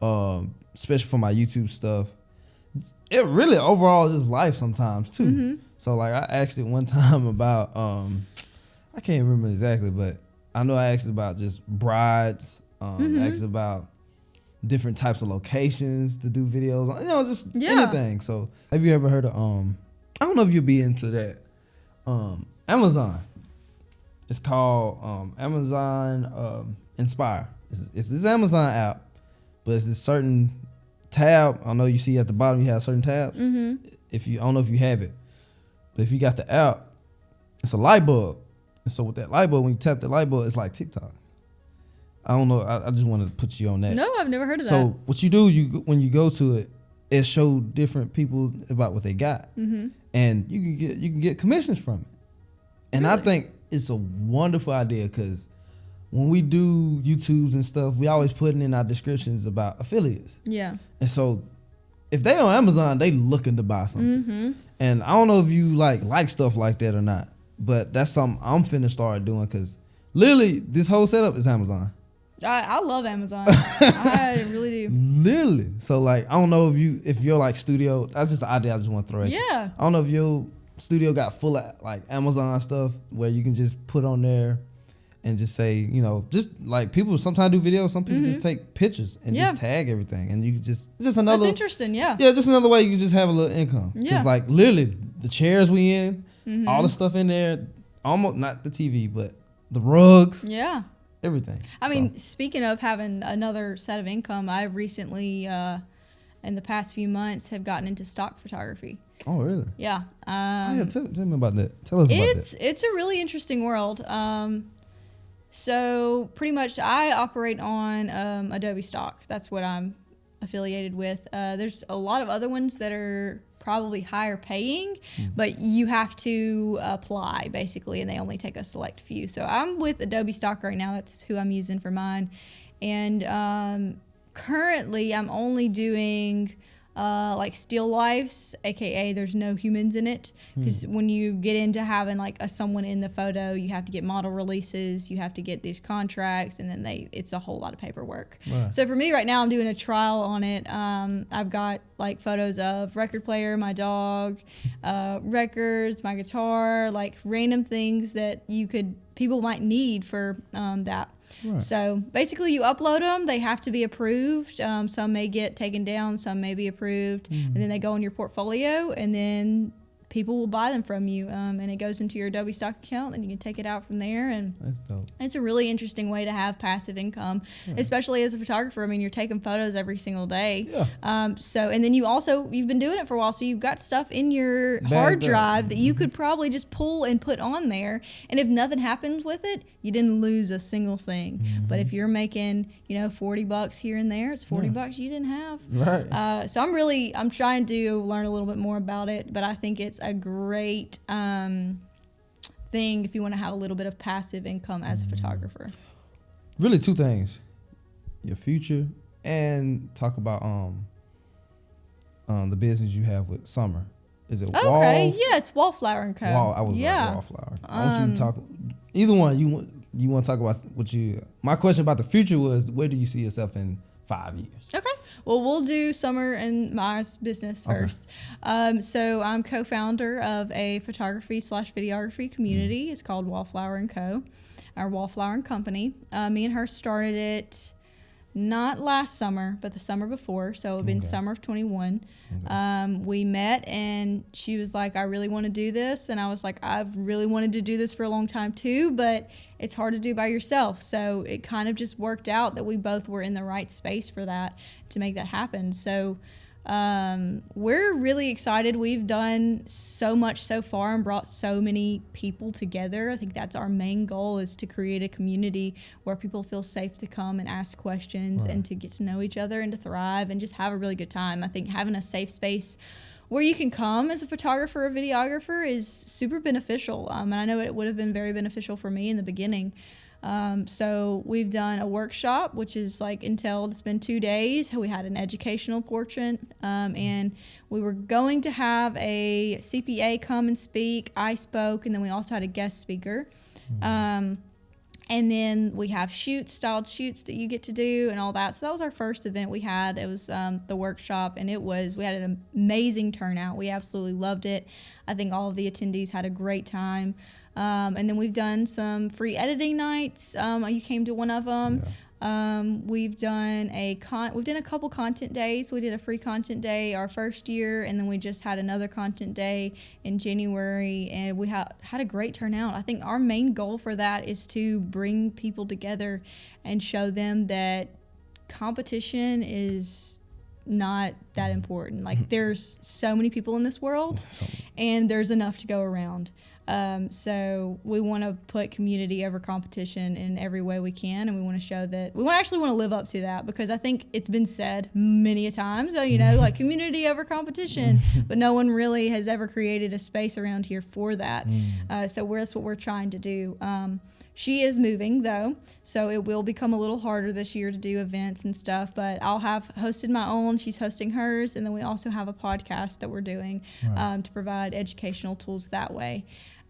especially for my YouTube stuff. It really overall just life sometimes too. So like I asked it one time about I can't remember exactly, but I know I asked about just brides, asked about different types of locations to do videos on, just anything. So have you ever heard of I don't know if you'll be into that, Amazon. It's called Amazon Inspire. It's this Amazon app, but it's this certain tab. I know you see at the bottom you have certain tabs. If you, I don't know if you have it, but if you got the app, it's a light bulb. And so with that light bulb, when you tap the light bulb, it's like TikTok. I don't know. I just want to put you on that. No, I've never heard of that. So what you do, when you go to it, it show different people about what they got, and you can get commissions from it. And really? I think it's a wonderful idea because when we do YouTubes and stuff, we always putting in our descriptions about affiliates. Yeah. And so if they on Amazon, they looking to buy something. And I don't know if you like stuff like that or not, but that's something I'm finna start doing because literally this whole setup is Amazon. I love Amazon. I really do. Literally. So like I don't know if you're like studio. That's just an idea I just want to throw at you. Yeah. I don't know if your studio got full of like Amazon stuff where you can just put on there and just say, just like people sometimes do videos, some people just take pictures and just tag everything, and you just another. That's interesting, yeah. Yeah, just another way you can just have a little income. Yeah. Because like literally the chairs we in, all the stuff in there, almost not the TV, but the rugs. Yeah. Everything. I mean, speaking of having another set of income, I recently, in the past few months, have gotten into stock photography. Oh, really? Yeah. Tell me about that. Tell us about that. It's a really interesting world. So pretty much I operate on Adobe stock. That's what I'm affiliated with. There's a lot of other ones that are probably higher paying, but you have to apply basically, and they only take a select few. So I'm with Adobe stock right now. That's who I'm using for mine. And currently I'm only doing like still lifes, aka there's no humans in it, because when you get into having like someone in the photo, you have to get model releases, you have to get these contracts, and then it's a whole lot of paperwork. Right. So for me right now, I'm doing a trial on it. I've got like photos of record player, my dog, records, my guitar, like random things that people might need for that. Right. So basically you upload them, they have to be approved. Some may get taken down, some may be approved, and then they go in your portfolio, and then people will buy them from you, and it goes into your Adobe stock account, and you can take it out from there. And That's dope. it's a really interesting way to have passive income, especially as a photographer. I mean, you're taking photos every single day. Yeah. So, and then you've been doing it for a while, so you've got stuff in your hard drive that you could probably just pull and put on there. And if nothing happens with it, you didn't lose a single thing. But if you're making, $40 here and there, it's $40 you didn't have. Right. So I'm trying to learn a little bit more about it, but I think it's a great thing if you want to have a little bit of passive income as a photographer. Really, two things: your future, and talk about the business you have with Summer. Is it Okay, yeah, it's Wallflower and Co. I was right, Wallflower. Why don't you talk? Either one. You want to talk about what you? My question about the future was, where do you see yourself in 5 years? Okay. Well, we'll do Summer and my business first. So I'm co-founder of a photography/videography community. It's called Wallflower and Co. Our Wallflower and Company. Me and her started it not last summer, but the summer before. So it would have been summer of 21. We met, and she was like, I really want to do this. And I was like, I've really wanted to do this for a long time too, but it's hard to do by yourself. So it kind of just worked out that we both were in the right space for that, to make that happen. So we're really excited. We've done so much so far and brought so many people together. I think that's our main goal, is to create a community where people feel safe to come and ask questions and to get to know each other and to thrive and just have a really good time. I think having a safe space where you can come as a photographer or videographer is super beneficial. And I know it would have been very beneficial for me in the beginning. So we've done a workshop, which is entailed, it's been 2 days. We had an educational portion, and we were going to have a CPA come and speak. I spoke, and then we also had a guest speaker. And then we have styled shoots that you get to do and all that. So that was our first event we had. It was the workshop, and we had an amazing turnout. We absolutely loved it. I think all of the attendees had a great time. And then we've done some free editing nights. You came to one of them. Yeah. We've done a couple content days. We did a free content day our first year, and then we just had another content day in January, and we had a great turnout. I think our main goal for that is to bring people together and show them that competition is not that important. There's so many people in this world, and there's enough to go around. So we want to put community over competition in every way we can, and we want to show that we actually want to live up to that, because I think it's been said many a times, community over competition, but no one really has ever created a space around here for that. So that's what we're trying to do. She is moving though, so it will become a little harder this year to do events and stuff, but I'll have hosted my own, she's hosting hers, and then we also have a podcast that we're doing to provide educational tools that way.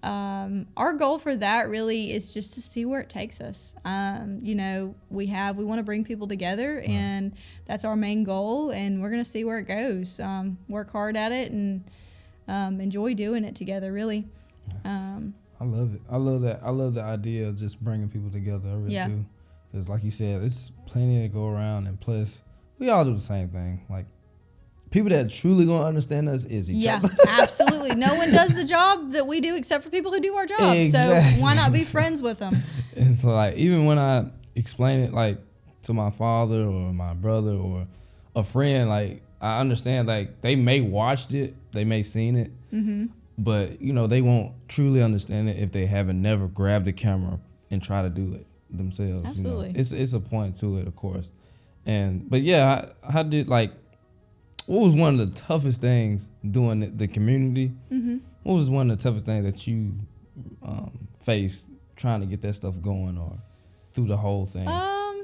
Our goal for that really is just to see where it takes us. We want to bring people together, and that's our main goal, and we're going to see where it goes. Work hard at it and enjoy doing it together, really. I love it. I love that. I love the idea of just bringing people together. I really do. Because like you said, it's plenty to go around, and plus, we all do the same thing. People that truly gonna understand us is each other. Yeah, absolutely. No one does the job that we do except for people who do our job. Exactly. So why not be friends with them? And so even when I explain it to my father or my brother or a friend, I understand they may watched it, they may seen it, but they won't truly understand it if they haven't never grabbed the camera and try to do it themselves. Absolutely. It's a point to it, of course. But yeah, how did what was one of the toughest things doing the community? What was one of the toughest things that you faced trying to get that stuff going, or through the whole thing? I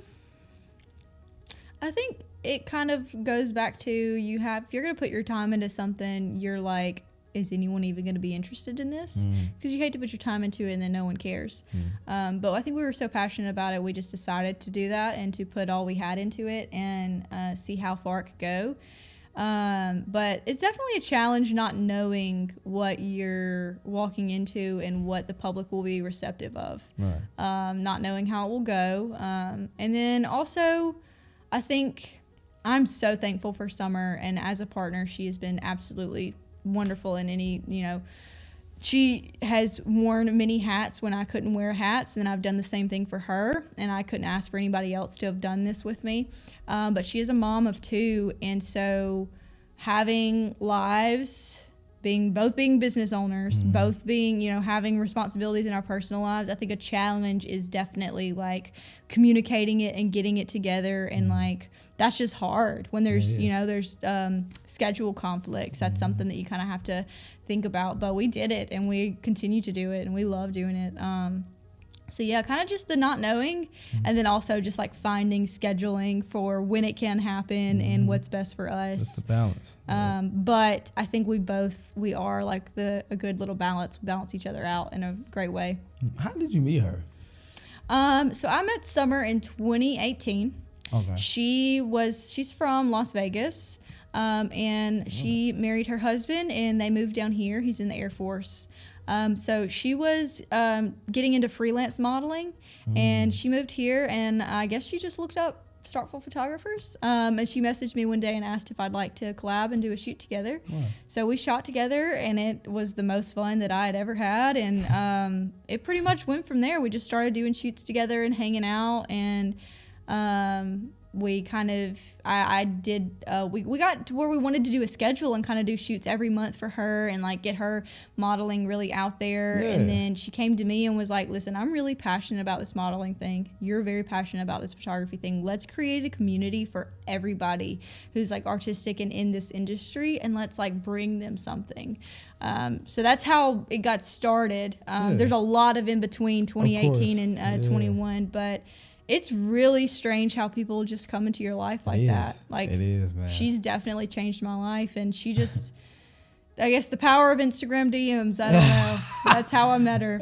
think it kind of goes back to if you're going to put your time into something, you're like, is anyone even going to be interested in this? Because you hate to put your time into it and then no one cares. But I think we were so passionate about it, we just decided to do that and to put all we had into it and see how far it could go. But it's definitely a challenge not knowing what you're walking into and what the public will be receptive of. Not knowing how it will go. And then also, I think I'm so thankful for Summer, and as a partner, she has been absolutely wonderful in any, she has worn many hats when I couldn't wear hats, and I've done the same thing for her, and I couldn't ask for anybody else to have done this with me. But she is a mom of 2, and so having lives, both being business owners, both being, having responsibilities in our personal lives, I think a challenge is definitely like communicating it and getting it together, and like that's just hard when there's there's schedule conflicts. That's something that you kind of have to think about, but we did it and we continue to do it and we love doing it. So yeah, kind of just the not knowing, and then also just like finding scheduling for when it can happen and what's best for us. It's the balance. But I think we are like a good little balance each other out in a great way. How did you meet her? So I met Summer in 2018. Okay. She's from Las Vegas. And she married her husband and they moved down here. He's in the Air Force. So she was getting into freelance modeling, and she moved here, and I guess she just looked up Starkville photographers, and she messaged me one day and asked if I'd like to collab and do a shoot together. Wow. So we shot together, and it was the most fun that I had ever had, and it pretty much went from there. We just started doing shoots together and hanging out, and we kind of, we got to where we wanted to do a schedule and kind of do shoots every month for her and like get her modeling really out there. Yeah. And then she came to me and was like, listen, I'm really passionate about this modeling thing. You're very passionate about this photography thing. Let's create a community for everybody who's like artistic and in this industry, and let's like bring them something. So that's how it got started. There's a lot of in between 2018 and 21, but it's really strange how people just come into your life like that. Like, it is, man. She's definitely changed my life, and she just, I guess the power of Instagram DMs, I don't know. That's how I met her.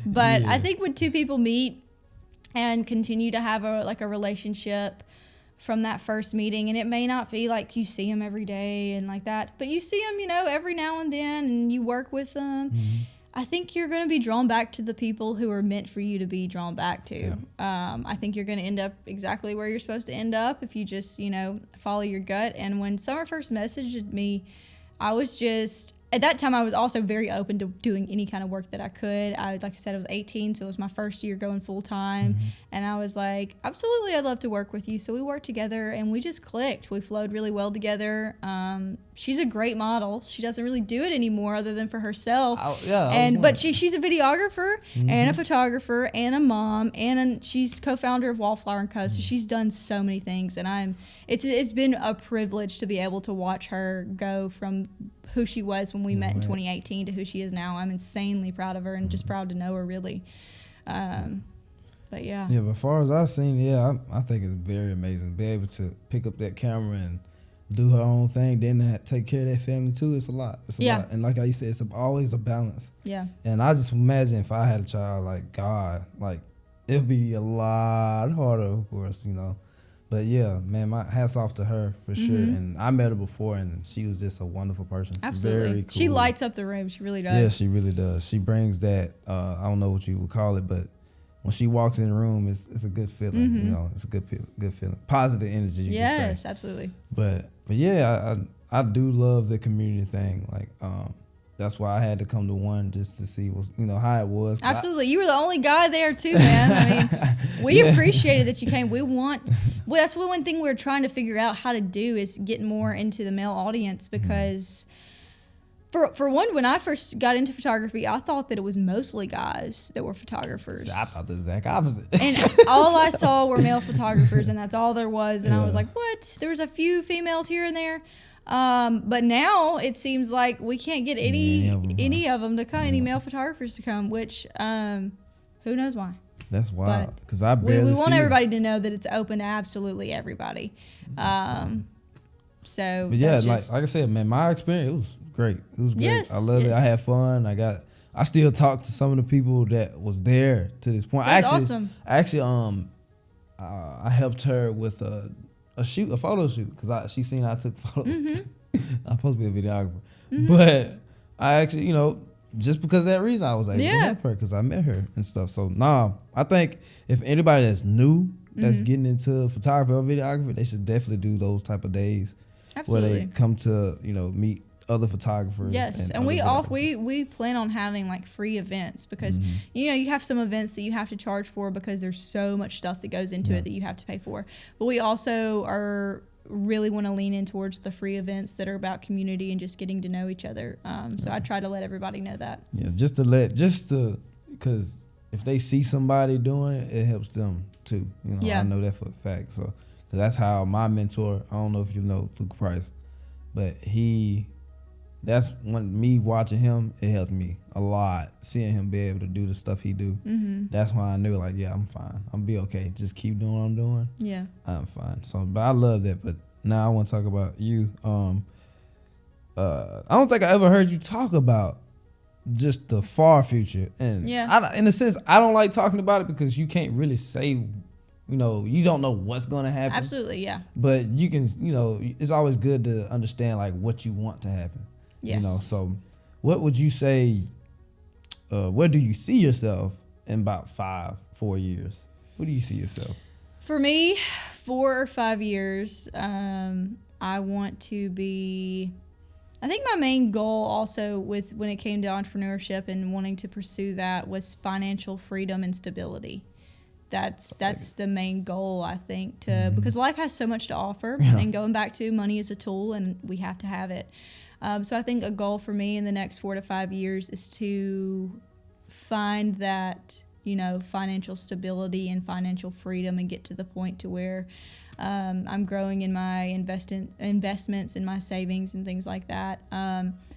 But I think when 2 people meet and continue to have a relationship from that first meeting, and it may not be like you see them every day and like that, but you see them, every now and then, and you work with them. Mm-hmm. I think you're going to be drawn back to the people who are meant for you to be drawn back to. Yeah. I think you're going to end up exactly where you're supposed to end up if you just, follow your gut. And when Summer first messaged me, I was just, at that time, I was also very open to doing any kind of work that I could. Like I said, I was 18, so it was my first year going full time. Mm-hmm. And I was like, absolutely, I'd love to work with you. So we worked together, and we just clicked. We flowed really well together. She's a great model. She doesn't really do it anymore other than for herself. But she's a videographer and a photographer and a mom, and she's co-founder of Wallflower & Co. So she's done so many things, and it's been a privilege to be able to watch her go from who she was when we met in 2018 to who she is now. I'm insanely proud of her and just proud to know her, really. But yeah. Yeah, but as far as I've seen, I think it's very amazing to be able to pick up that camera and do her own thing, then take care of that family too. It's a lot. It's a lot. And like you said, it's always a balance. Yeah. And I just imagine if I had a child, like, God, like, it'd be a lot harder, of course, But yeah, man, my hats off to her for sure. And I met her before, and she was just a wonderful person. Absolutely. Very cool. She lights up the room. She really does. Yeah, she really does. She brings that, I don't know what you would call it, but when she walks in the room, it's a good feeling. It's a good feeling. Positive energy, you can say. Yes, absolutely. But yeah, I do love the community thing. Like, that's why I had to come to one just to see how it was. Absolutely. You were the only guy there too, man. I mean, we appreciated that you came. That's one thing we're trying to figure out how to do is get more into the male audience, because for one, when I first got into photography, I thought that it was mostly guys that were photographers. I thought the exact opposite. And all I saw were male photographers, and that's all there was. And I was like, what? There was a few females here and there. But now it seems like we can't get any of them to come, any male photographers to come, which who knows why. That's wild, because we want everybody to know that it's open to absolutely everybody. So, but yeah, like I said, man, my experience, it was great. It was great. Yes, I love it. I had fun. I still talk to some of the people that was there to this point. That's awesome. I helped her with a photo shoot, because she seen I took photos. I'm supposed to be a videographer, but I actually, just because of that reason, I was able to help her because I met her and stuff. So I think if anybody that's new, that's getting into photography or videography, they should definitely do those type of days. Absolutely. Where they come to meet other photographers. Yes, and we plan on having like free events because you have some events that you have to charge for because there's so much stuff that goes into it that you have to pay for. But we also really want to lean in towards the free events that are about community and just getting to know each other. So I try to let everybody know that. Yeah, because if they see somebody doing it, it helps them too. I know that for a fact. So 'cause that's how my mentor, I don't know if you know Luke Price, but that's when me watching him, it helped me a lot. Seeing him be able to do the stuff he do. That's why I knew like, yeah, I'm fine. I'm be okay. Just keep doing what I'm doing. Yeah. I'm fine. So, but I love that. But now I want to talk about you. I don't think I ever heard you talk about just the far future. And in a sense, I don't like talking about it because you can't really say, you don't know what's going to happen. Absolutely, yeah. But you can, it's always good to understand like what you want to happen. Yes. So what would you say, where do you see yourself in about 4 years? Where do you see yourself? For me, 4 or 5 years, I want to be, I think my main goal also when it came to entrepreneurship and wanting to pursue that was financial freedom and stability. That's the main goal, I think, because life has so much to offer. And going back to money is a tool and we have to have it. So I think a goal for me in the next 4 to 5 years is to find that, financial stability and financial freedom and get to the point to where I'm growing in my investments and my savings and things like that.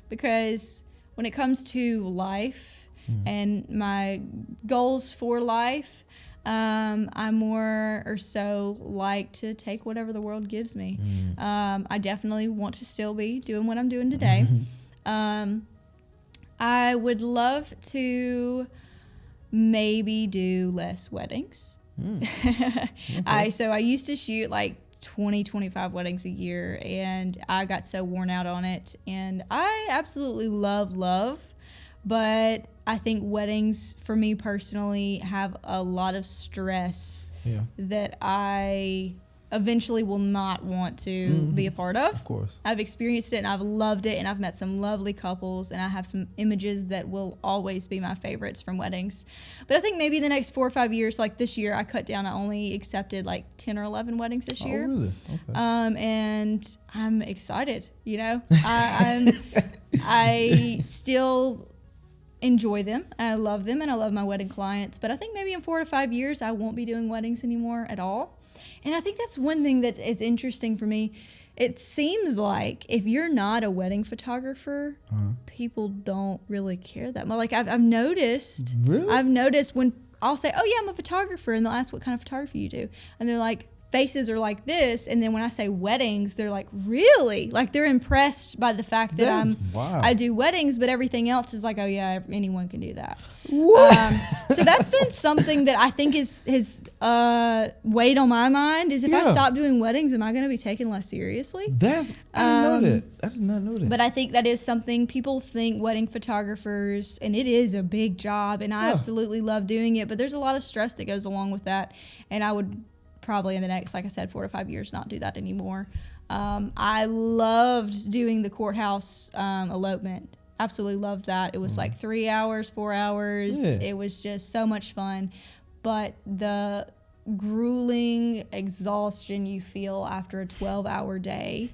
Because when it comes to life and my goals for life, I more or so like to take whatever the world gives me. I definitely want to still be doing what I'm doing today. I would love to maybe do less weddings. Okay. I used to shoot like 20, 25 weddings a year, and I got so worn out on it. And I absolutely love, but I think weddings for me personally have a lot of stress that I eventually will not want to be a part of. Of course. I've experienced it and I've loved it, and I've met some lovely couples, and I have some images that will always be my favorites from weddings. But I think maybe the next 4 or 5 years, like this year, I cut down. I only accepted like 10 or 11 weddings this year. Oh, really? Okay. And I'm excited, I still enjoy them, and I love them, and I love my wedding clients. But I think maybe in 4 to 5 years, I won't be doing weddings anymore at all. And I think that's one thing that is interesting for me. It seems like if you're not a wedding photographer, people don't really care that much. Like I've noticed. Really? I've noticed when I'll say, "Oh yeah, I'm a photographer," and they'll ask what kind of photography you do, and they're like, faces are like this, and then when I say weddings, they're like, really? Like they're impressed by the fact that I do weddings, but everything else is like, oh yeah, anyone can do that. So that's been something that I think has weighed on my mind, is if I stop doing weddings, am I going to be taken less seriously? I didn't know that. I did not know that. But I think that is something people think wedding photographers, and it is a big job, and I absolutely love doing it, but there's a lot of stress that goes along with that, and I would probably in the next, like I said, 4 to 5 years, not do that anymore. I loved doing the courthouse elopement. Absolutely loved that. It was like 3 hours, 4 hours. Yeah. It was just so much fun. But the grueling exhaustion you feel after a 12-hour day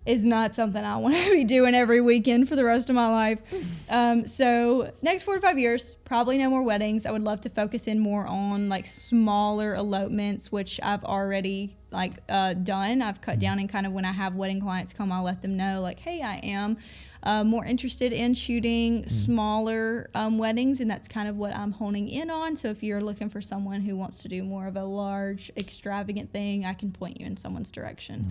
is not something I want to be doing every weekend for the rest of my life. So next 4 to 5 years, probably no more weddings. I would love to focus in more on like smaller elopements, which I've already done. I've cut down, and kind of when I have wedding clients come, I'll let them know like, hey, I am more interested in shooting smaller weddings, and that's kind of what I'm honing in on. So if you're looking for someone who wants to do more of a large, extravagant thing, I can point you in someone's direction.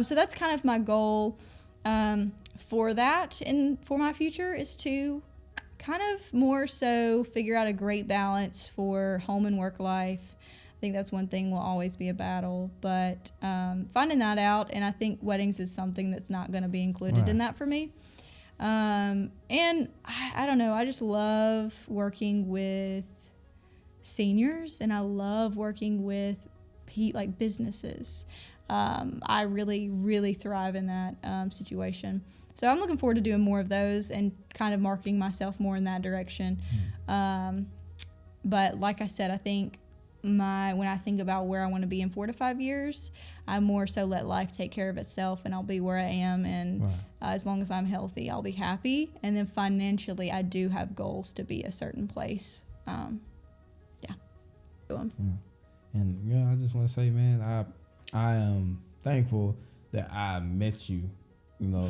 So that's kind of my goal for that, and for my future is to kind of more so figure out a great balance for home and work life. I think that's one thing will always be a battle, but finding that out, and I think weddings is something that's not going to be included in that for me. And I don't know, I just love working with seniors, and I love working with businesses. I really, really thrive in that situation. So I'm looking forward to doing more of those and kind of marketing myself more in that direction. But like I said, I think when I think about where I want to be in 4 to 5 years, I more so let life take care of itself, and I'll be where I am. And as long as I'm healthy, I'll be happy. And then financially, I do have goals to be a certain place. And I just want to say, man, I am thankful that I met you.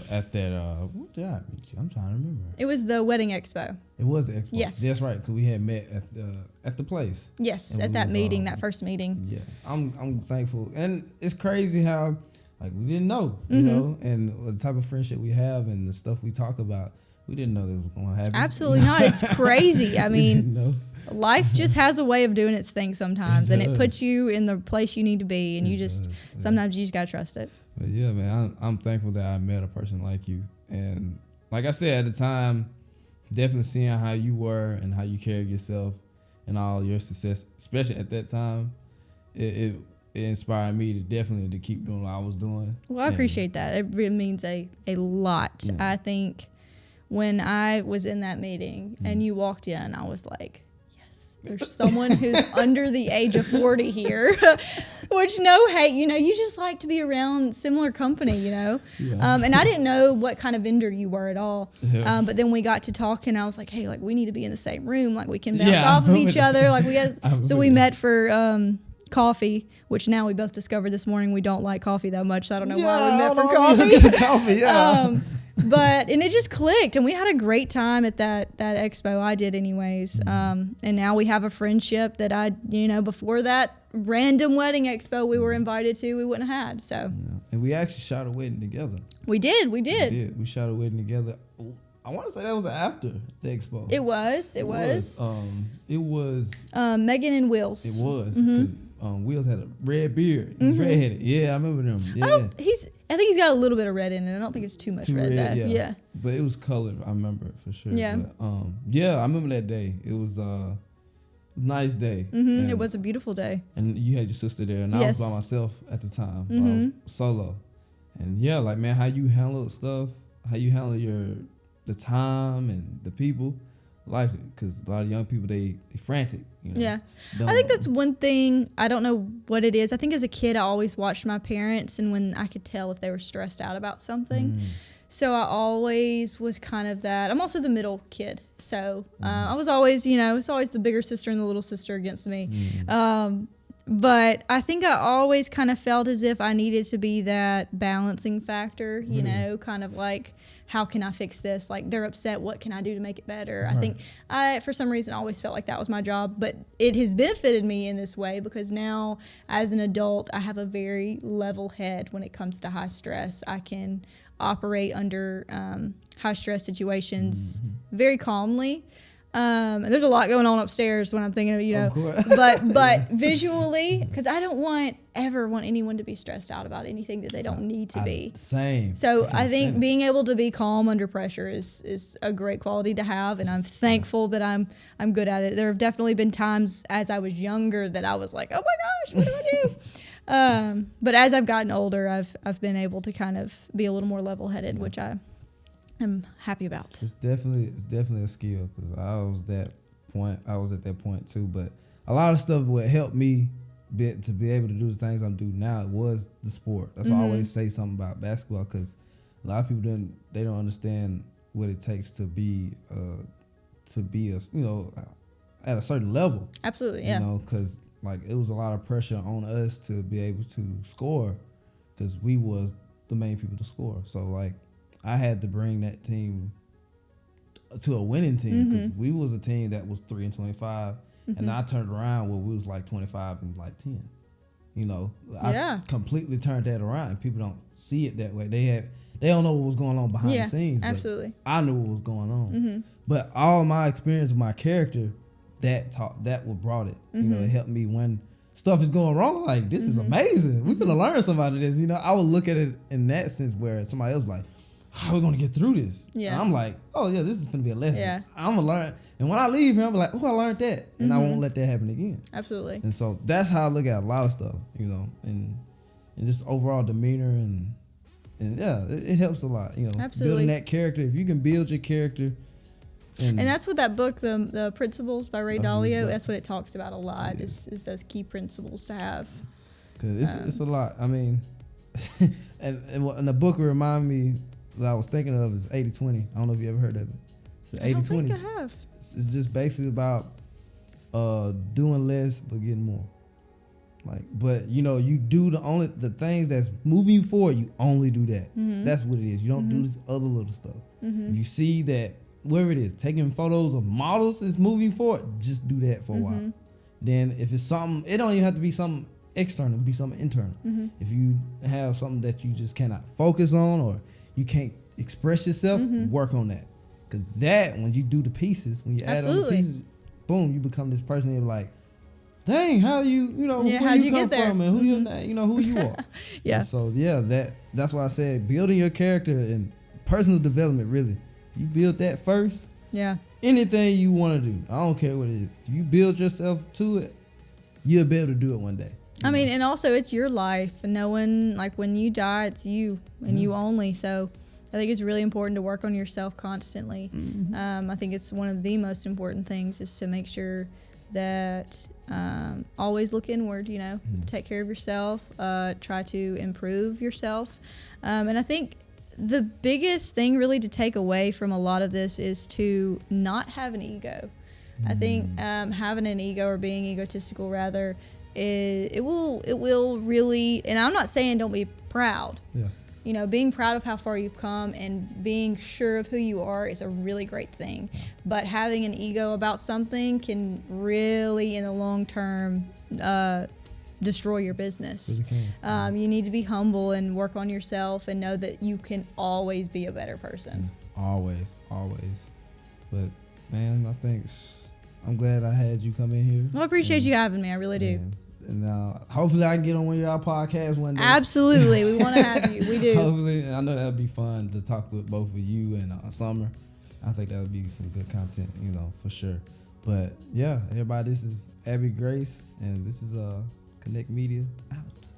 At that, what did I meet you? I'm trying to remember. It was the wedding expo. It was the expo. Yes. That's right, because we had met at the place. Yes, and at that meeting, that first meeting. Yeah, I'm thankful. And it's crazy how, we didn't know, you know, and the type of friendship we have and the stuff we talk about, we didn't know that was going to happen. Absolutely not. It's crazy. I mean, life just has a way of doing its thing sometimes, and it puts you in the place you need to be, and sometimes you just got to trust it. But yeah, man, I'm thankful that I met a person like you. And like I said at the time, definitely seeing how you were and how you carried yourself and all your success, especially at that time, it inspired me to keep doing what I was doing. Well, I appreciate that. It really means a lot. Yeah. I think when I was in that meeting and you walked in, I was like, there's someone who's under the age of 40 here, which no hate, you just like to be around similar company, Yeah. And I didn't know what kind of vendor you were at all. Yeah. But then we got to talk and I was like, hey, we need to be in the same room. We can bounce off of each other. So we met for coffee, which now we both discovered this morning we don't like coffee that much. So I don't know why we met for coffee. And it just clicked, and we had a great time at that expo. I did anyways. And now we have a friendship that before that random wedding expo we were invited to, we wouldn't have had. So. Yeah. And we actually shot a wedding together. We did. We shot a wedding together. I want to say that was after the expo. It was. It was. Megan and Wills. It was. Because Wills had a red beard. He's redheaded. Yeah, I remember them. Yeah. I think he's got a little bit of red in it. I don't think it's too much red. Yeah. But it was colored. I remember it for sure. Yeah. But, I remember that day. It was a nice day. It was a beautiful day. And you had your sister there, and I was by myself at the time. I was solo. And man, how you handle stuff, how you handle the time and the people. Like it, because a lot of young people they frantic. Yeah, I think that's one thing. I don't know what it is. I think as a kid I always watched my parents, and when I could tell if they were stressed out about something, so I always was kind of that. I'm also the middle kid, so I was always, it's always the bigger sister and the little sister against me. But I think I always kind of felt as if I needed to be that balancing factor, kind of like, how can I fix this? They're upset. What can I do to make it better? Right. I think for some reason, always felt like that was my job. But it has benefited me in this way because now, as an adult, I have a very level head when it comes to high stress. I can operate under high stress situations very calmly. And there's a lot going on upstairs when I'm thinking of, but visually, because I don't ever want anyone to be stressed out about anything that they don't need to be. Same. So I think being able to be calm under pressure is a great quality to have, and I'm thankful that I'm good at it. There have definitely been times as I was younger that I was like, oh my gosh, what do I do? But as I've gotten older, I've been able to kind of be a little more level-headed, which I'm happy about. It's definitely a skill because I was at that point too. But a lot of stuff what helped me to be able to do the things I'm doing now was the sport. That's why I always say something about basketball because a lot of people don't understand what it takes to be at a certain level. Absolutely, yeah. Because it was a lot of pressure on us to be able to score because we was the main people to score. So I had to bring that team to a winning team because we was a team that was 3-25, and I turned around where we was 25 and 10. I completely turned that around. People don't see it that way. They don't know what was going on behind the scenes. Absolutely, I knew what was going on. But all my experience with my character, that what brought it. It helped me when stuff is going wrong. This is amazing. We gonna learn something out of this. I would look at it in that sense where somebody else how are we gonna get through this? Yeah. And I'm like, oh yeah, this is gonna be a lesson. Yeah. I'm gonna learn. And when I leave here, I'm like, oh, I learned that. And I won't let that happen again. Absolutely. And so that's how I look at a lot of stuff, and just overall demeanor and And yeah, it helps a lot. Absolutely. Building that character. If you can build your character, and that's what that book, the Principles by Ray Dalio, that's what it talks about a lot. Yeah. Is those key principles to have. Cause it's a lot. I mean, and the book remind me that I was thinking of is 80-20. I don't know if you ever heard of it. It's 80-20. I don't think I have. It's just basically about doing less but getting more. Like, but you do the things that's moving you forward. You only do that. Mm-hmm. That's what it is. You don't do this other little stuff. Mm-hmm. If you see that wherever it is, taking photos of models is moving forward, just do that for a while. Then if it's something, it don't even have to be something external. It can be something internal. If you have something that you just cannot focus on or you can't express yourself, work on that. Because that, when you do the pieces, when you add on the pieces, boom, you become this person. You're like, dang, how where you come from and who you are. Yeah. And so that's why I said building your character and personal development. Really, you build that first. Yeah. Anything you want to do, I don't care what it is. If you build yourself to it, you'll be able to do it one day. I mean, and also it's your life, and no one, like, when you die, it's you and you only. So I think it's really important to work on yourself constantly. I think it's one of the most important things is to make sure that always look inward, take care of yourself, try to improve yourself. And I think the biggest thing really to take away from a lot of this is to not have an ego. I think having an ego, or being egotistical rather, it will really, and I'm not saying don't be proud. Yeah. Being proud of how far you've come and being sure of who you are is a really great thing. But having an ego about something can really, in the long term, destroy your business. You need to be humble and work on yourself and know that you can always be a better person. Always. But man, I think I'm glad I had you come in here. Well, I appreciate you having me. I really do. And hopefully I can get on one of y'all podcasts one day. Absolutely. We want to have you. We do. Hopefully. I know that would be fun to talk with both of you and Summer. I think that would be some good content, for sure. But yeah, everybody, this is Abby Grace, and this is Connect Media out.